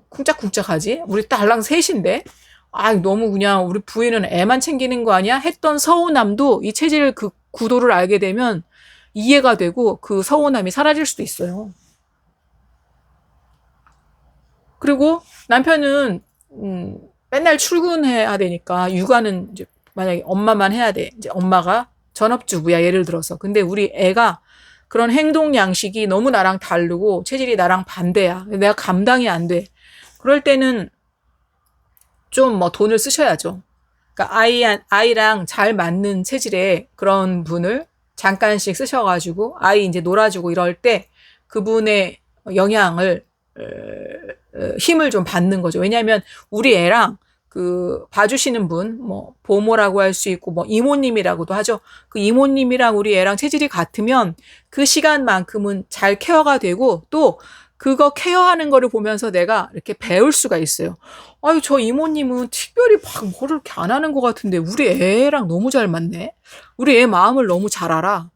쿵짝쿵짝 하지? 우리 딸랑 셋인데? 아, 너무 그냥 우리 부인은 애만 챙기는 거 아니야? 했던 서운함도 이 체질 그 구도를 알게 되면 이해가 되고 그 서운함이 사라질 수도 있어요. 그리고 남편은 맨날 출근해야 되니까 육아는 이제 만약에 엄마만 해야 돼. 이제 엄마가 전업주부야, 예를 들어서. 근데 우리 애가 그런 행동 양식이 너무 나랑 다르고 체질이 나랑 반대야. 내가 감당이 안 돼. 그럴 때는 좀 뭐 돈을 쓰셔야죠. 그러니까 아이랑 잘 맞는 체질의 그런 분을 잠깐씩 쓰셔가지고 아이 이제 놀아주고 이럴 때 그분의 영향을 힘을 좀 받는 거죠. 왜냐하면 우리 애랑 그 봐주시는 분, 뭐 보모라고 할 수 있고 뭐 이모님이라고도 하죠. 그 이모님이랑 우리 애랑 체질이 같으면 그 시간만큼은 잘 케어가 되고, 또 그거 케어하는 거를 보면서 내가 이렇게 배울 수가 있어요. 아유, 저 이모님은 특별히 막 뭐를 이렇게 안 하는 것 같은데 우리 애랑 너무 잘 맞네. 우리 애 마음을 너무 잘 알아.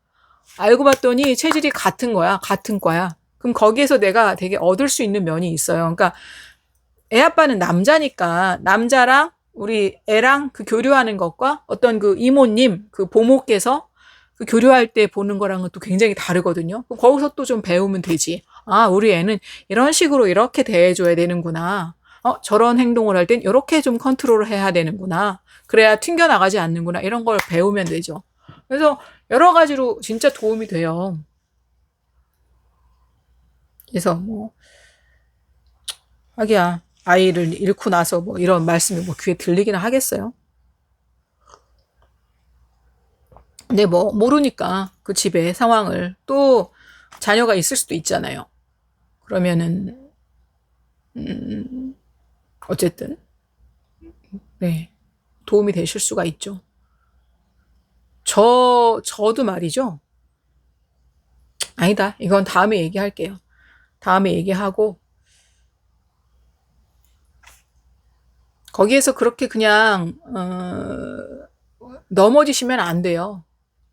알고 봤더니 체질이 같은 거야. 같은 과야. 그럼 거기에서 내가 되게 얻을 수 있는 면이 있어요. 그러니까 애 아빠는 남자니까 남자랑 우리 애랑 그 교류하는 것과 어떤 그 이모님, 그 보모께서 그 교류할 때 보는 거랑은 또 굉장히 다르거든요. 그럼 거기서 또 좀 배우면 되지. 아, 우리 애는 이런 식으로 이렇게 대해줘야 되는구나. 저런 행동을 할 땐 이렇게 좀 컨트롤을 해야 되는구나. 그래야 튕겨나가지 않는구나. 이런 걸 배우면 되죠. 그래서 여러 가지로 진짜 도움이 돼요. 그래서 뭐 하기야 아이를 잃고 나서 뭐 이런 말씀이 뭐 귀에 들리기는 하겠어요. 근데 뭐 모르니까 그 집의 상황을, 또 자녀가 있을 수도 있잖아요. 그러면은 어쨌든 네, 도움이 되실 수가 있죠. 저도 말이죠. 아니다. 이건 다음에 얘기할게요. 다음에 얘기하고, 거기에서 그렇게 그냥 넘어지시면 안 돼요.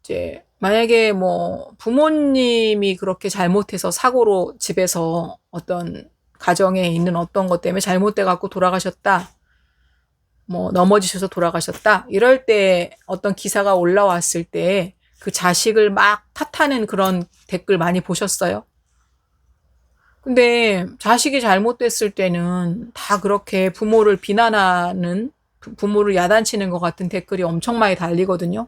이제 만약에 뭐 부모님이 그렇게 잘못해서 사고로 집에서 어떤 가정에 있는 어떤 것 때문에 잘못돼 갖고 돌아가셨다. 뭐 넘어지셔서 돌아가셨다. 이럴 때 어떤 기사가 올라왔을 때 그 자식을 막 탓하는 그런 댓글 많이 보셨어요? 근데 자식이 잘못됐을 때는 다 그렇게 부모를 비난하는, 부모를 야단치는 것 같은 댓글이 엄청 많이 달리거든요.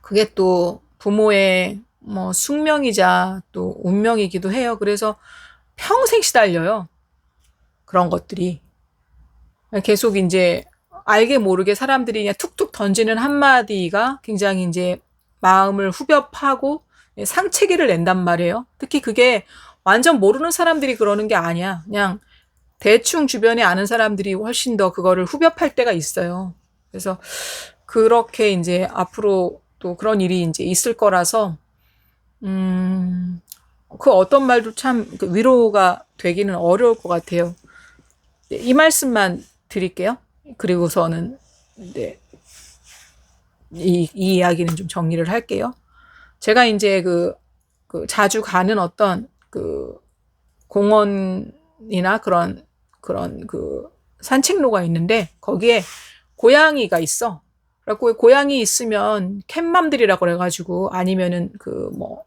그게 또 부모의 뭐 숙명이자 또 운명이기도 해요. 그래서 평생 시달려요. 그런 것들이. 계속 이제 알게 모르게 사람들이 그냥 툭툭 던지는 한마디가 굉장히 이제 마음을 후벼파고 상체기를 낸단 말이에요. 특히 그게 완전 모르는 사람들이 그러는 게 아니야. 그냥 대충 주변에 아는 사람들이 훨씬 더 그거를 후벼팔 때가 있어요. 그래서 그렇게 이제 앞으로 또 그런 일이 이제 있을 거라서, 그 어떤 말도 참 위로가 되기는 어려울 것 같아요. 이 말씀만 드릴게요. 그리고서는 네, 이 이야기는 좀 정리를 할게요. 제가 이제 그 자주 가는 어떤 그 공원이나 그런 그 산책로가 있는데 거기에 고양이가 있어. 그래갖고 고양이 있으면 캣맘들이라고 그래가지고, 아니면은 그 뭐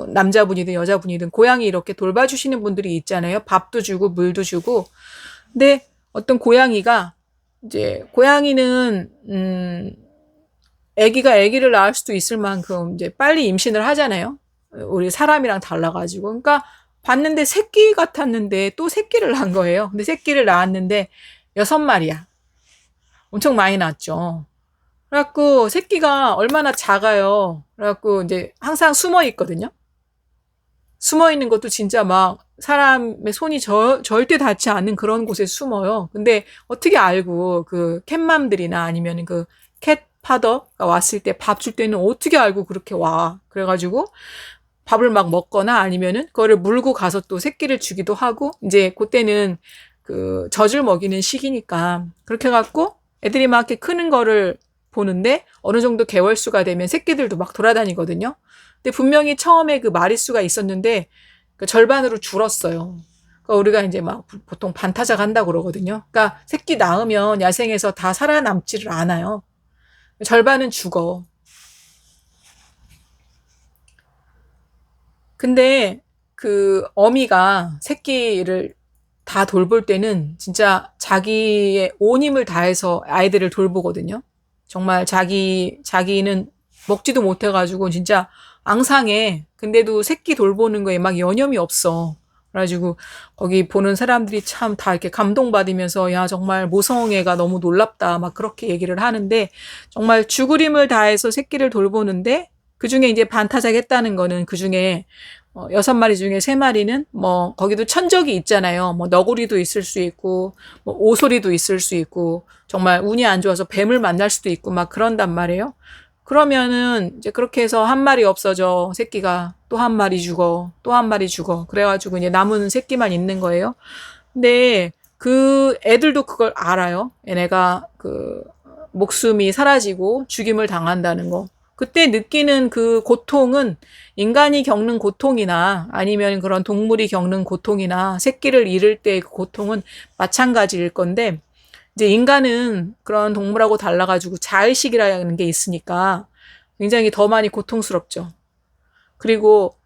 남자분이든 여자분이든 고양이 이렇게 돌봐주시는 분들이 있잖아요. 밥도 주고 물도 주고. 근데 어떤 고양이가, 이제 고양이는 아기를 낳을 수도 있을 만큼 이제 빨리 임신을 하잖아요. 우리 사람이랑 달라가지고. 그러니까 봤는데 새끼 같았는데 또 새끼를 낳은 거예요. 근데 새끼를 낳았는데 6마리야. 엄청 많이 낳았죠. 그래갖고 새끼가 얼마나 작아요. 그래갖고 이제 항상 숨어 있거든요. 숨어 있는 것도 진짜 막 사람의 손이 절대 닿지 않는 그런 곳에 숨어요. 근데 어떻게 알고 그 캣맘들이나 아니면 그 캣파더가 왔을 때 밥 줄 때는 어떻게 알고 그렇게 와. 그래가지고 밥을 막 먹거나 아니면은 그거를 물고 가서 또 새끼를 주기도 하고 이제 그때는 그 젖을 먹이는 시기니까 그렇게 해갖고 애들이 막 이렇게 크는 거를 보는데 어느 정도 개월수가 되면 새끼들도 막 돌아다니거든요. 근데 분명히 처음에 그 마리수가 있었는데 그 절반으로 줄었어요. 그러니까 우리가 이제 막 보통 반타작 한다고 그러거든요. 그러니까 새끼 낳으면 야생에서 다 살아남지를 않아요. 절반은 죽어. 근데 그 어미가 새끼를 다 돌볼 때는 진짜 자기의 온 힘을 다해서 아이들을 돌보거든요. 정말 자기는 먹지도 못해가지고 진짜 앙상해. 근데도 새끼 돌보는 거에 막 여념이 없어. 그래가지고 거기 보는 사람들이 참 다 이렇게 감동받으면서 야 정말 모성애가 너무 놀랍다 막 그렇게 얘기를 하는데 정말 죽을 힘을 다해서 새끼를 돌보는데 그중에 이제 반타작 했다는 거는 그중에 6마리 중에 3마리는 뭐 거기도 천적이 있잖아요. 뭐 너구리도 있을 수 있고 뭐 오소리도 있을 수 있고 정말 운이 안 좋아서 뱀을 만날 수도 있고 막 그런단 말이에요. 그러면은 이제 그렇게 해서 한 마리 없어져. 새끼가 또 한 마리 죽어. 또 한 마리 죽어. 그래가지고 이제 남은 새끼만 있는 거예요. 근데 그 애들도 그걸 알아요. 얘네가 그 목숨이 사라지고 죽임을 당한다는 거. 그때 느끼는 그 고통은 인간이 겪는 고통이나 아니면 그런 동물이 겪는 고통이나 새끼를 잃을 때의 그 고통은 마찬가지일 건데 이제 인간은 그런 동물하고 달라가지고 자의식이라는 게 있으니까 굉장히 더 많이 고통스럽죠. 그리고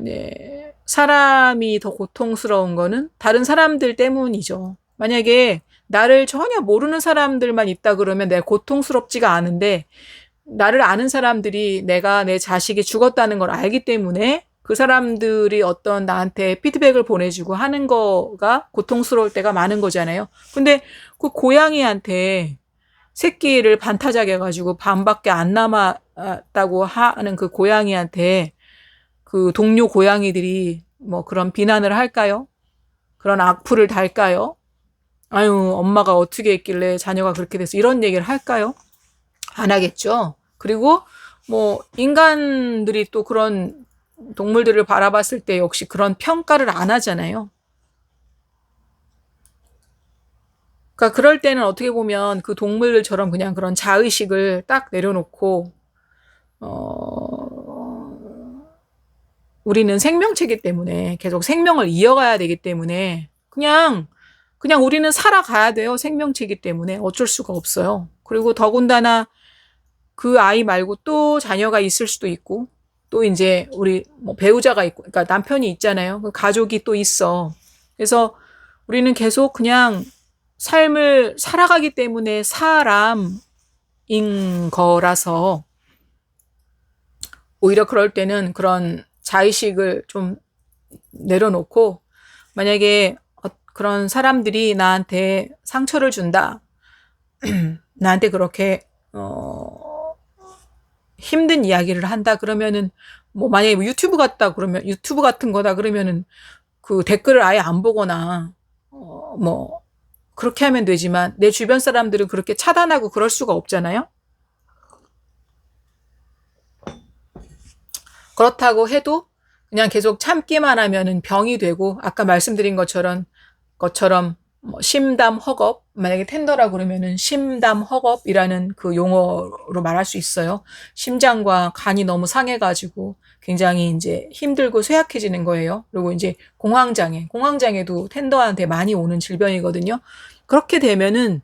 네, 사람이 더 고통스러운 거는 다른 사람들 때문이죠. 만약에 나를 전혀 모르는 사람들만 있다 그러면 내가 고통스럽지가 않은데 나를 아는 사람들이 내가 내 자식이 죽었다는 걸 알기 때문에 그 사람들이 어떤 나한테 피드백을 보내주고 하는 거가 고통스러울 때가 많은 거잖아요. 근데 그 고양이한테 새끼를 반타작해가지고 반밖에 안 남았다고 하는 그 고양이한테 그 동료 고양이들이 뭐 그런 비난을 할까요? 그런 악플을 달까요? 아유, 엄마가 어떻게 했길래 자녀가 그렇게 돼서 이런 얘기를 할까요? 안 하겠죠. 그리고 뭐 인간들이 또 그런 동물들을 바라봤을 때 역시 그런 평가를 안 하잖아요. 그러니까 그럴 때는 어떻게 보면 그 동물들처럼 그냥 그런 자의식을 딱 내려놓고 우리는 생명체이기 때문에 계속 생명을 이어가야 되기 때문에 그냥 우리는 살아가야 돼요. 생명체이기 때문에 어쩔 수가 없어요. 그리고 더군다나 그 아이 말고 또 자녀가 있을 수도 있고 또 이제 우리 뭐 배우자가 있고 그러니까 남편이 있잖아요. 그 가족이 또 있어. 그래서 우리는 계속 그냥 삶을 살아가기 때문에 사람인 거라서 오히려 그럴 때는 그런 자의식을 좀 내려놓고 만약에 그런 사람들이 나한테 상처를 준다. 나한테 그렇게 힘든 이야기를 한다 그러면은 뭐 만약에 유튜브 같은 거다 그러면은 그 댓글을 아예 안 보거나 뭐 그렇게 하면 되지만 내 주변 사람들은 그렇게 차단하고 그럴 수가 없잖아요. 그렇다고 해도 그냥 계속 참기만 하면은 병이 되고 아까 말씀드린 것처럼 뭐 심담 허겁 만약에 텐더라 그러면은 심담 허겁이라는 그 용어로 말할 수 있어요. 심장과 간이 너무 상해가지고 굉장히 이제 힘들고 쇠약해지는 거예요. 그리고 이제 공황장애도 텐더한테 많이 오는 질병이거든요. 그렇게 되면은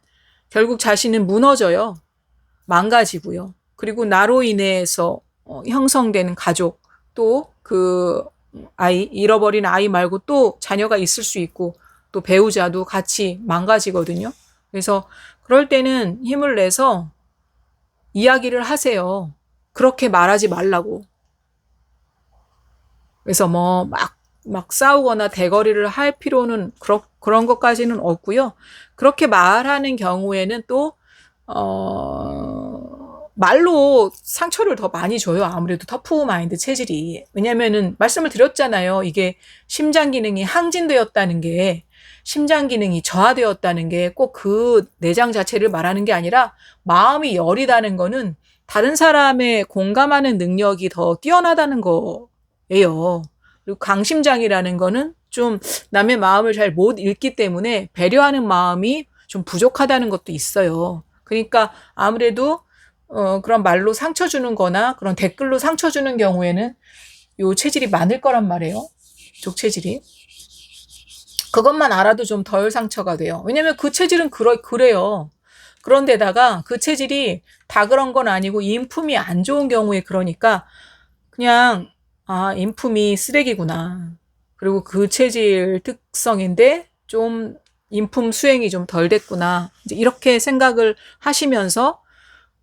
결국 자신은 무너져요. 망가지고요. 그리고 나로 인해서 형성되는 가족 또 그 잃어버린 아이 말고 또 자녀가 있을 수 있고 또 배우자도 같이 망가지거든요. 그래서 그럴 때는 힘을 내서 이야기를 하세요. 그렇게 말하지 말라고. 그래서 뭐 막 싸우거나 대거리를 할 필요는 그런 것까지는 없고요. 그렇게 말하는 경우에는 또 말로 상처를 더 많이 줘요. 아무래도 터프 마인드 체질이. 왜냐면은 말씀을 드렸잖아요. 이게 심장 기능이 항진되었다는 게, 심장 기능이 저하되었다는 게 꼭 그 내장 자체를 말하는 게 아니라 마음이 여리다는 거는 다른 사람의 공감하는 능력이 더 뛰어나다는 거예요. 그리고 강심장이라는 거는 좀 남의 마음을 잘 못 읽기 때문에 배려하는 마음이 좀 부족하다는 것도 있어요. 그러니까 아무래도 그런 말로 상처 주는 거나 그런 댓글로 상처 주는 경우에는 요 체질이 많을 거란 말이에요. 족 체질이. 그것만 알아도 좀 덜 상처가 돼요. 왜냐면 그 체질은 그래요. 그런데다가 그 체질이 다 그런 건 아니고 인품이 안 좋은 경우에 그러니까 그냥 인품이 쓰레기구나. 그리고 그 체질 특성인데 좀 인품 수행이 좀 덜 됐구나. 이제 이렇게 생각을 하시면서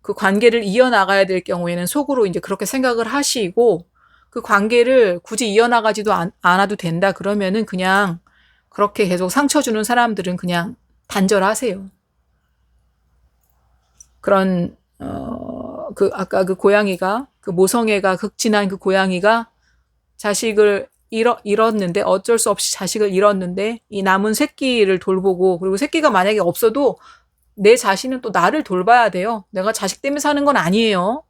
그 관계를 이어나가야 될 경우에는 속으로 이제 그렇게 생각을 하시고 그 관계를 굳이 이어나가지도 않아도 된다 그러면은 그냥 그렇게 계속 상처 주는 사람들은 그냥 단절하세요. 그런 아까 그 고양이가 그 모성애가 극진한 그 고양이가 자식을 잃었는데 어쩔 수 없이 자식을 잃었는데 이 남은 새끼를 돌보고 그리고 새끼가 만약에 없어도 내 자신은 또 나를 돌봐야 돼요. 내가 자식 때문에 사는 건 아니에요.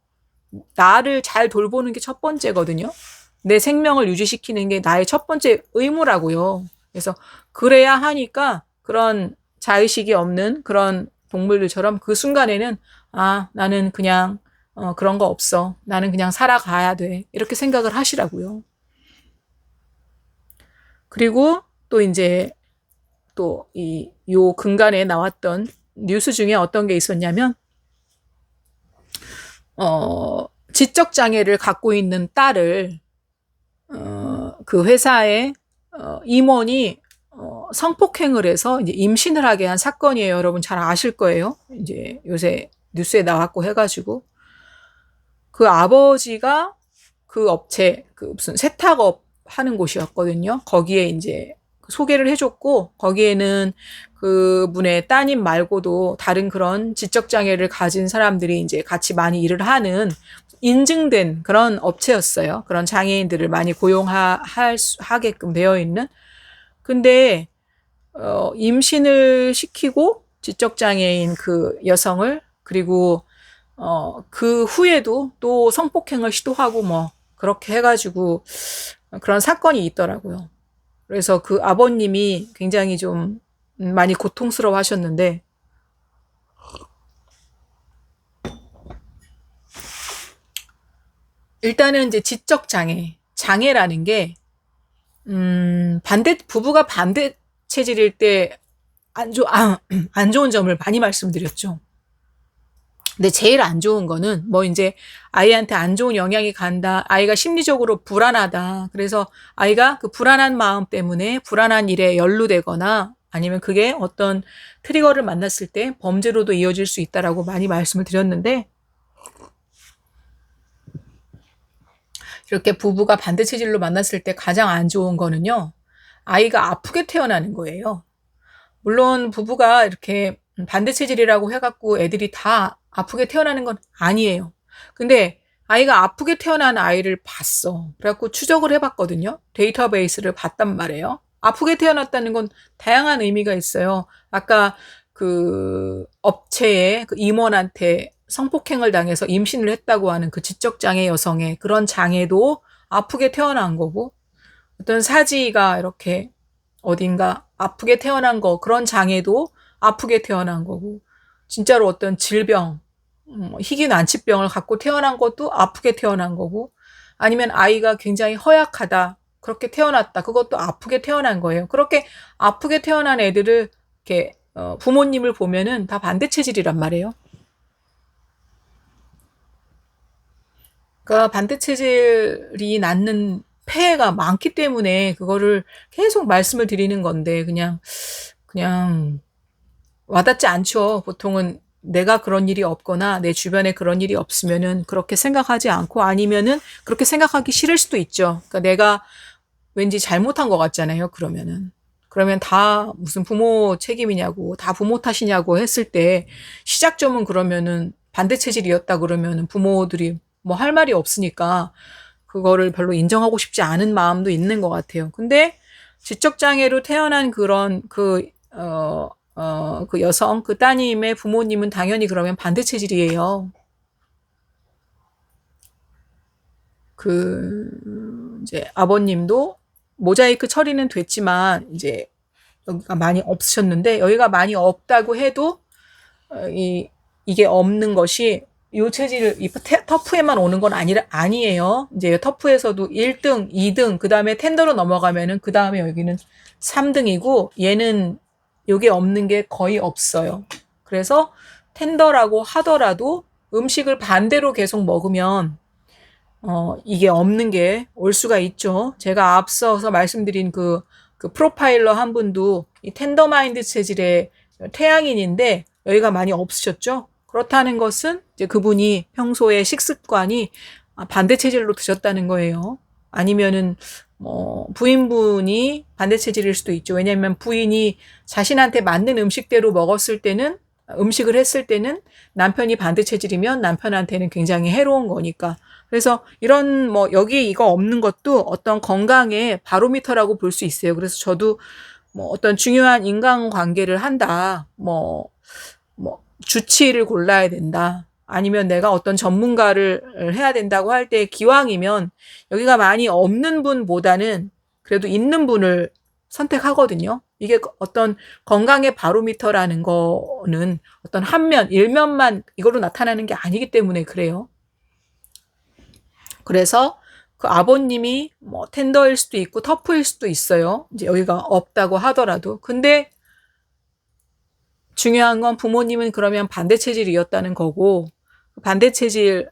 나를 잘 돌보는 게 첫 번째거든요. 내 생명을 유지시키는 게 나의 첫 번째 의무라고요. 그래서 그래야 하니까 그런 자의식이 없는 그런 동물들처럼 그 순간에는 나는 그냥 그런 거 없어. 나는 그냥 살아가야 돼. 이렇게 생각을 하시라고요. 그리고 또 이제 또 요 근간에 나왔던 뉴스 중에 어떤 게 있었냐면 지적 장애를 갖고 있는 딸을 그 회사의 임원이 성폭행을 해서 이제 임신을 하게 한 사건이에요. 여러분 잘 아실 거예요. 이제 요새 뉴스에 나왔고 해가지고 그 아버지가 그 업체 그 무슨 세탁업 하는 곳이었거든요. 거기에 이제 소개를 해줬고 거기에는 그분의 따님 말고도 다른 그런 지적 장애를 가진 사람들이 이제 같이 많이 일을 하는 인증된 그런 업체였어요. 그런 장애인들을 많이 고용하게끔 되어 있는. 근데 임신을 시키고 지적 장애인 그 여성을 그리고 그 후에도 또 성폭행을 시도하고 뭐 그렇게 해가지고 그런 사건이 있더라고요. 그래서 그 아버님이 굉장히 좀 많이 고통스러워 하셨는데 일단은 이제 지적 장애라는 게 부부가 반대 체질일 때 안 좋은 점을 많이 말씀드렸죠. 근데 제일 안 좋은 거는 뭐 이제 아이한테 안 좋은 영향이 간다. 아이가 심리적으로 불안하다. 그래서 아이가 그 불안한 마음 때문에 불안한 일에 연루되거나 아니면 그게 어떤 트리거를 만났을 때 범죄로도 이어질 수 있다라고 많이 말씀을 드렸는데 이렇게 부부가 반대 체질로 만났을 때 가장 안 좋은 거는요. 아이가 아프게 태어나는 거예요. 물론 부부가 이렇게 반대 체질이라고 해갖고 애들이 다 아프게 태어나는 건 아니에요. 근데 아이가 아프게 태어난 아이를 봤어. 그래갖고 추적을 해봤거든요. 데이터베이스를 봤단 말이에요. 아프게 태어났다는 건 다양한 의미가 있어요. 아까 그 업체의 그 임원한테 성폭행을 당해서 임신을 했다고 하는 그 지적장애 여성의 그런 장애도 아프게 태어난 거고 어떤 사지가 이렇게 어딘가 아프게 태어난 거 그런 장애도 아프게 태어난 거고 진짜로 어떤 질병 희귀 난치병을 갖고 태어난 것도 아프게 태어난 거고 아니면 아이가 굉장히 허약하다 그렇게 태어났다 그것도 아프게 태어난 거예요. 그렇게 아프게 태어난 애들을 이렇게 부모님을 보면은 다 반대 체질이란 말이에요. 그러니까 반대 체질이 낳는 폐해가 많기 때문에 그거를 계속 말씀을 드리는 건데 그냥 와닿지 않죠. 보통은 내가 그런 일이 없거나 내 주변에 그런 일이 없으면은 그렇게 생각하지 않고 아니면은 그렇게 생각하기 싫을 수도 있죠. 그러니까 내가 왠지 잘못한 것 같잖아요. 그러면 다 무슨 부모 책임이냐고 다 부모 탓이냐고 했을 때 시작점은 그러면은 반대 체질이었다 그러면 부모들이 뭐 할 말이 없으니까 그거를 별로 인정하고 싶지 않은 마음도 있는 것 같아요. 근데 지적장애로 태어난 그런 그 여성, 그 따님의 부모님은 당연히 그러면 반대 체질이에요. 이제 아버님도 모자이크 처리는 됐지만, 이제 여기가 많이 없으셨는데, 여기가 많이 없다고 해도, 이게 없는 것이, 요 체질, 이 터프에만 오는 건 아니에요. 이제 터프에서도 1등, 2등, 그 다음에 텐더로 넘어가면은, 그 다음에 여기는 3등이고, 얘는 요게 없는 게 거의 없어요. 그래서 텐더라고 하더라도 음식을 반대로 계속 먹으면, 이게 없는 게 올 수가 있죠. 제가 앞서서 말씀드린 그 프로파일러 한 분도 이 텐더마인드 체질의 태양인인데 여기가 많이 없으셨죠. 그렇다는 것은 이제 그분이 평소에 식습관이 반대 체질로 드셨다는 거예요. 아니면은 부인분이 반대 체질일 수도 있죠. 왜냐하면 부인이 자신한테 맞는 음식대로 먹었을 때는, 음식을 했을 때는 남편이 반대 체질이면 남편한테는 굉장히 해로운 거니까. 그래서 이런 여기 이거 없는 것도 어떤 건강의 바로미터라고 볼 수 있어요. 그래서 저도 어떤 중요한 인간관계를 한다, 주치의를 골라야 된다, 아니면 내가 어떤 전문가를 해야 된다고 할 때 기왕이면 여기가 많이 없는 분보다는 그래도 있는 분을 선택하거든요. 이게 어떤 건강의 바로미터라는 거는 어떤 일면만 이거로 나타나는 게 아니기 때문에 그래요. 그래서 그 아버님이 텐더일 수도 있고 터프일 수도 있어요. 이제 여기가 없다고 하더라도. 근데 중요한 건 부모님은 그러면 반대 체질이었다는 거고, 반대 체질의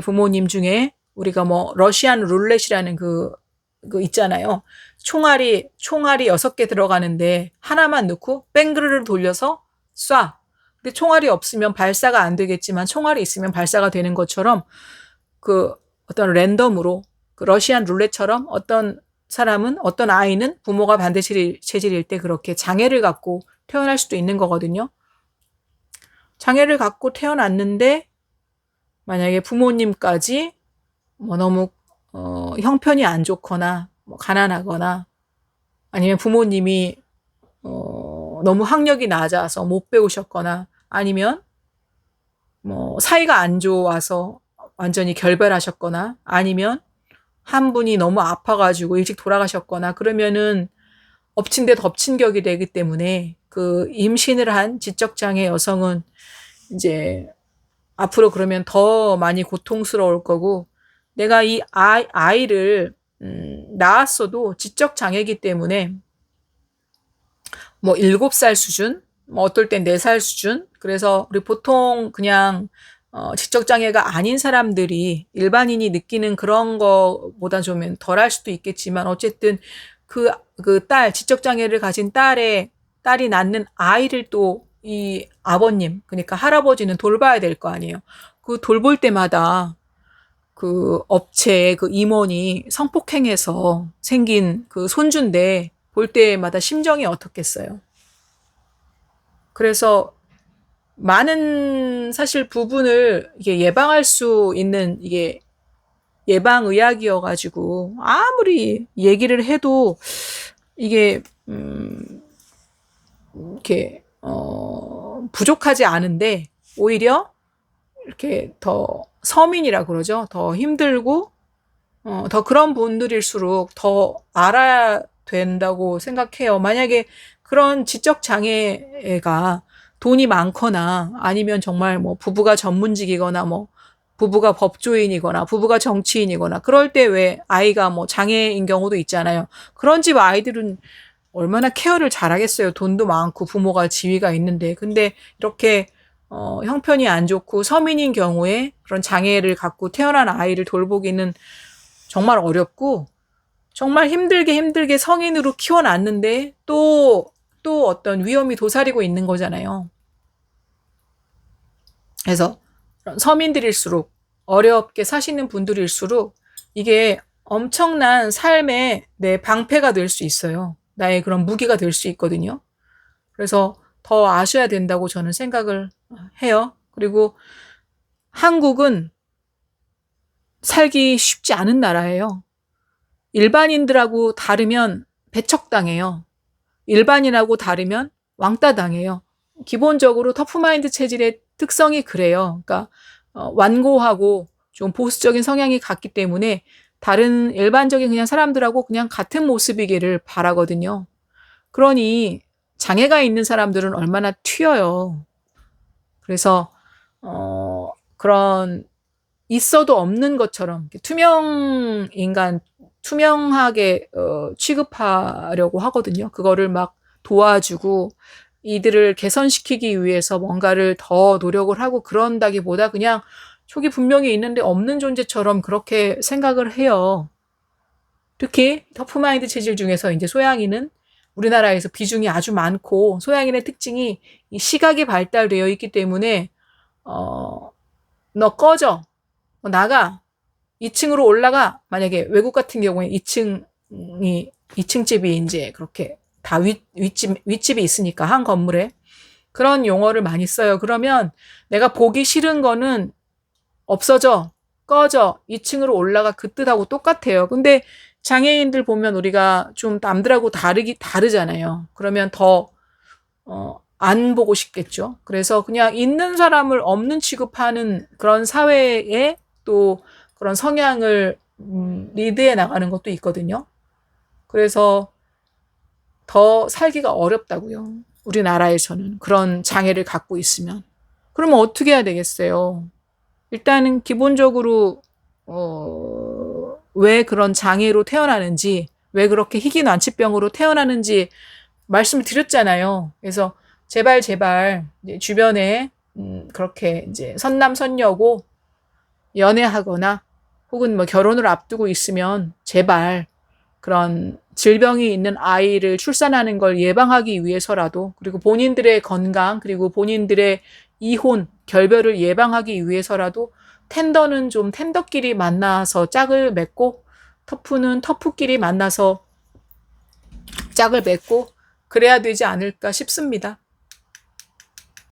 부모님 중에 우리가 러시안 룰렛이라는 그 있잖아요. 총알이 6개 들어가는데 하나만 넣고 뺑그르르 돌려서 쏴. 근데 총알이 없으면 발사가 안 되겠지만 총알이 있으면 발사가 되는 것처럼 어떤 랜덤으로 러시안 룰렛처럼 어떤 사람은, 어떤 아이는 부모가 반대 체질일 때 그렇게 장애를 갖고 태어날 수도 있는 거거든요. 장애를 갖고 태어났는데 만약에 부모님까지 너무 형편이 안 좋거나 가난하거나, 아니면 부모님이 너무 학력이 낮아서 못 배우셨거나, 아니면 사이가 안 좋아서 완전히 결별하셨거나, 아니면 한 분이 너무 아파가지고 일찍 돌아가셨거나, 그러면은 엎친 데 덮친 격이 되기 때문에 그 임신을 한 지적장애 여성은 이제 앞으로 그러면 더 많이 고통스러울 거고, 내가 이 아이를 낳았어도 지적장애이기 때문에 7살 수준, 어떨 땐 4살 수준. 그래서 우리 보통 그냥 지적장애가 아닌 사람들이, 일반인이 느끼는 그런 거보다 좀 덜할 수도 있겠지만, 어쨌든 지적장애를 가진 딸이 낳는 아이를 또 이 아버님, 그러니까 할아버지는 돌봐야 될 거 아니에요. 그 돌볼 때마다 그 업체의 그 임원이 성폭행해서 생긴 그 손주인데 볼 때마다 심정이 어떻겠어요. 그래서 많은 사실 부분을 이게 예방할 수 있는, 이게 예방의학이어가지고 아무리 얘기를 해도 이게 이렇게 부족하지 않은데, 오히려 이렇게 더 서민이라 그러죠. 더 힘들고 더 그런 분들일수록 더 알아야 된다고 생각해요. 만약에 그런 지적 장애가 돈이 많거나, 아니면 정말 부부가 전문직이거나 부부가 법조인이거나 부부가 정치인이거나, 그럴 때 왜 아이가 장애인 경우도 있잖아요. 그런 집 아이들은 얼마나 케어를 잘하겠어요. 돈도 많고 부모가 지위가 있는데. 근데 이렇게 형편이 안 좋고 서민인 경우에 그런 장애를 갖고 태어난 아이를 돌보기는 정말 어렵고, 정말 힘들게 성인으로 키워놨는데 또 어떤 위험이 도사리고 있는 거잖아요. 그래서 서민들일수록, 어렵게 사시는 분들일수록 이게 엄청난 삶의 내 방패가 될 수 있어요. 나의 그런 무기가 될 수 있거든요. 그래서 더 아셔야 된다고 저는 생각을 해요. 그리고 한국은 살기 쉽지 않은 나라예요. 일반인들하고 다르면 배척당해요. 일반인하고 다르면 왕따 당해요. 기본적으로 터프마인드 체질의 특성이 그래요. 그러니까 완고하고 좀 보수적인 성향이 같기 때문에 다른 일반적인 그냥 사람들하고 그냥 같은 모습이기를 바라거든요. 그러니 장애가 있는 사람들은 얼마나 튀어요. 그래서 그런 있어도 없는 것처럼 투명 인간, 투명하게 취급하려고 하거든요. 그거를 막 도와주고 이들을 개선시키기 위해서 뭔가를 더 노력을 하고 그런다기보다 그냥 저기 분명히 있는데 없는 존재처럼 그렇게 생각을 해요. 특히 터프마인드 체질 중에서 이제 소양인은 우리나라에서 비중이 아주 많고 소양인의 특징이 이 시각이 발달되어 있기 때문에 너 꺼져, 나가, 2층으로 올라가. 만약에 외국 같은 경우에 2층 집이 이제 그렇게 다 윗집이 있으니까 한 건물에 그런 용어를 많이 써요. 그러면 내가 보기 싫은 거는 없어져, 꺼져, 2층으로 올라가 그 뜻하고 똑같아요. 근데 장애인들 보면 우리가 좀 남들하고 다르잖아요. 그러면 더 안 보고 싶겠죠. 그래서 그냥 있는 사람을 없는 취급하는 그런 사회에 또 그런 성향을 리드해 나가는 것도 있거든요. 그래서 더 살기가 어렵다고요. 우리나라에서는 그런 장애를 갖고 있으면. 그러면 어떻게 해야 되겠어요? 일단은 기본적으로 왜 그런 장애로 태어나는지, 왜 그렇게 희귀 난치병으로 태어나는지 말씀을 드렸잖아요. 그래서 제발 이제 주변에 그렇게 이제 선남선녀고 연애하거나 혹은 뭐 결혼을 앞두고 있으면 제발 그런 질병이 있는 아이를 출산하는 걸 예방하기 위해서라도, 그리고 본인들의 건강, 그리고 본인들의 이혼, 결별을 예방하기 위해서라도 텐더는 좀 텐더끼리 만나서 짝을 맺고 터프는 터프끼리 만나서 짝을 맺고 그래야 되지 않을까 싶습니다.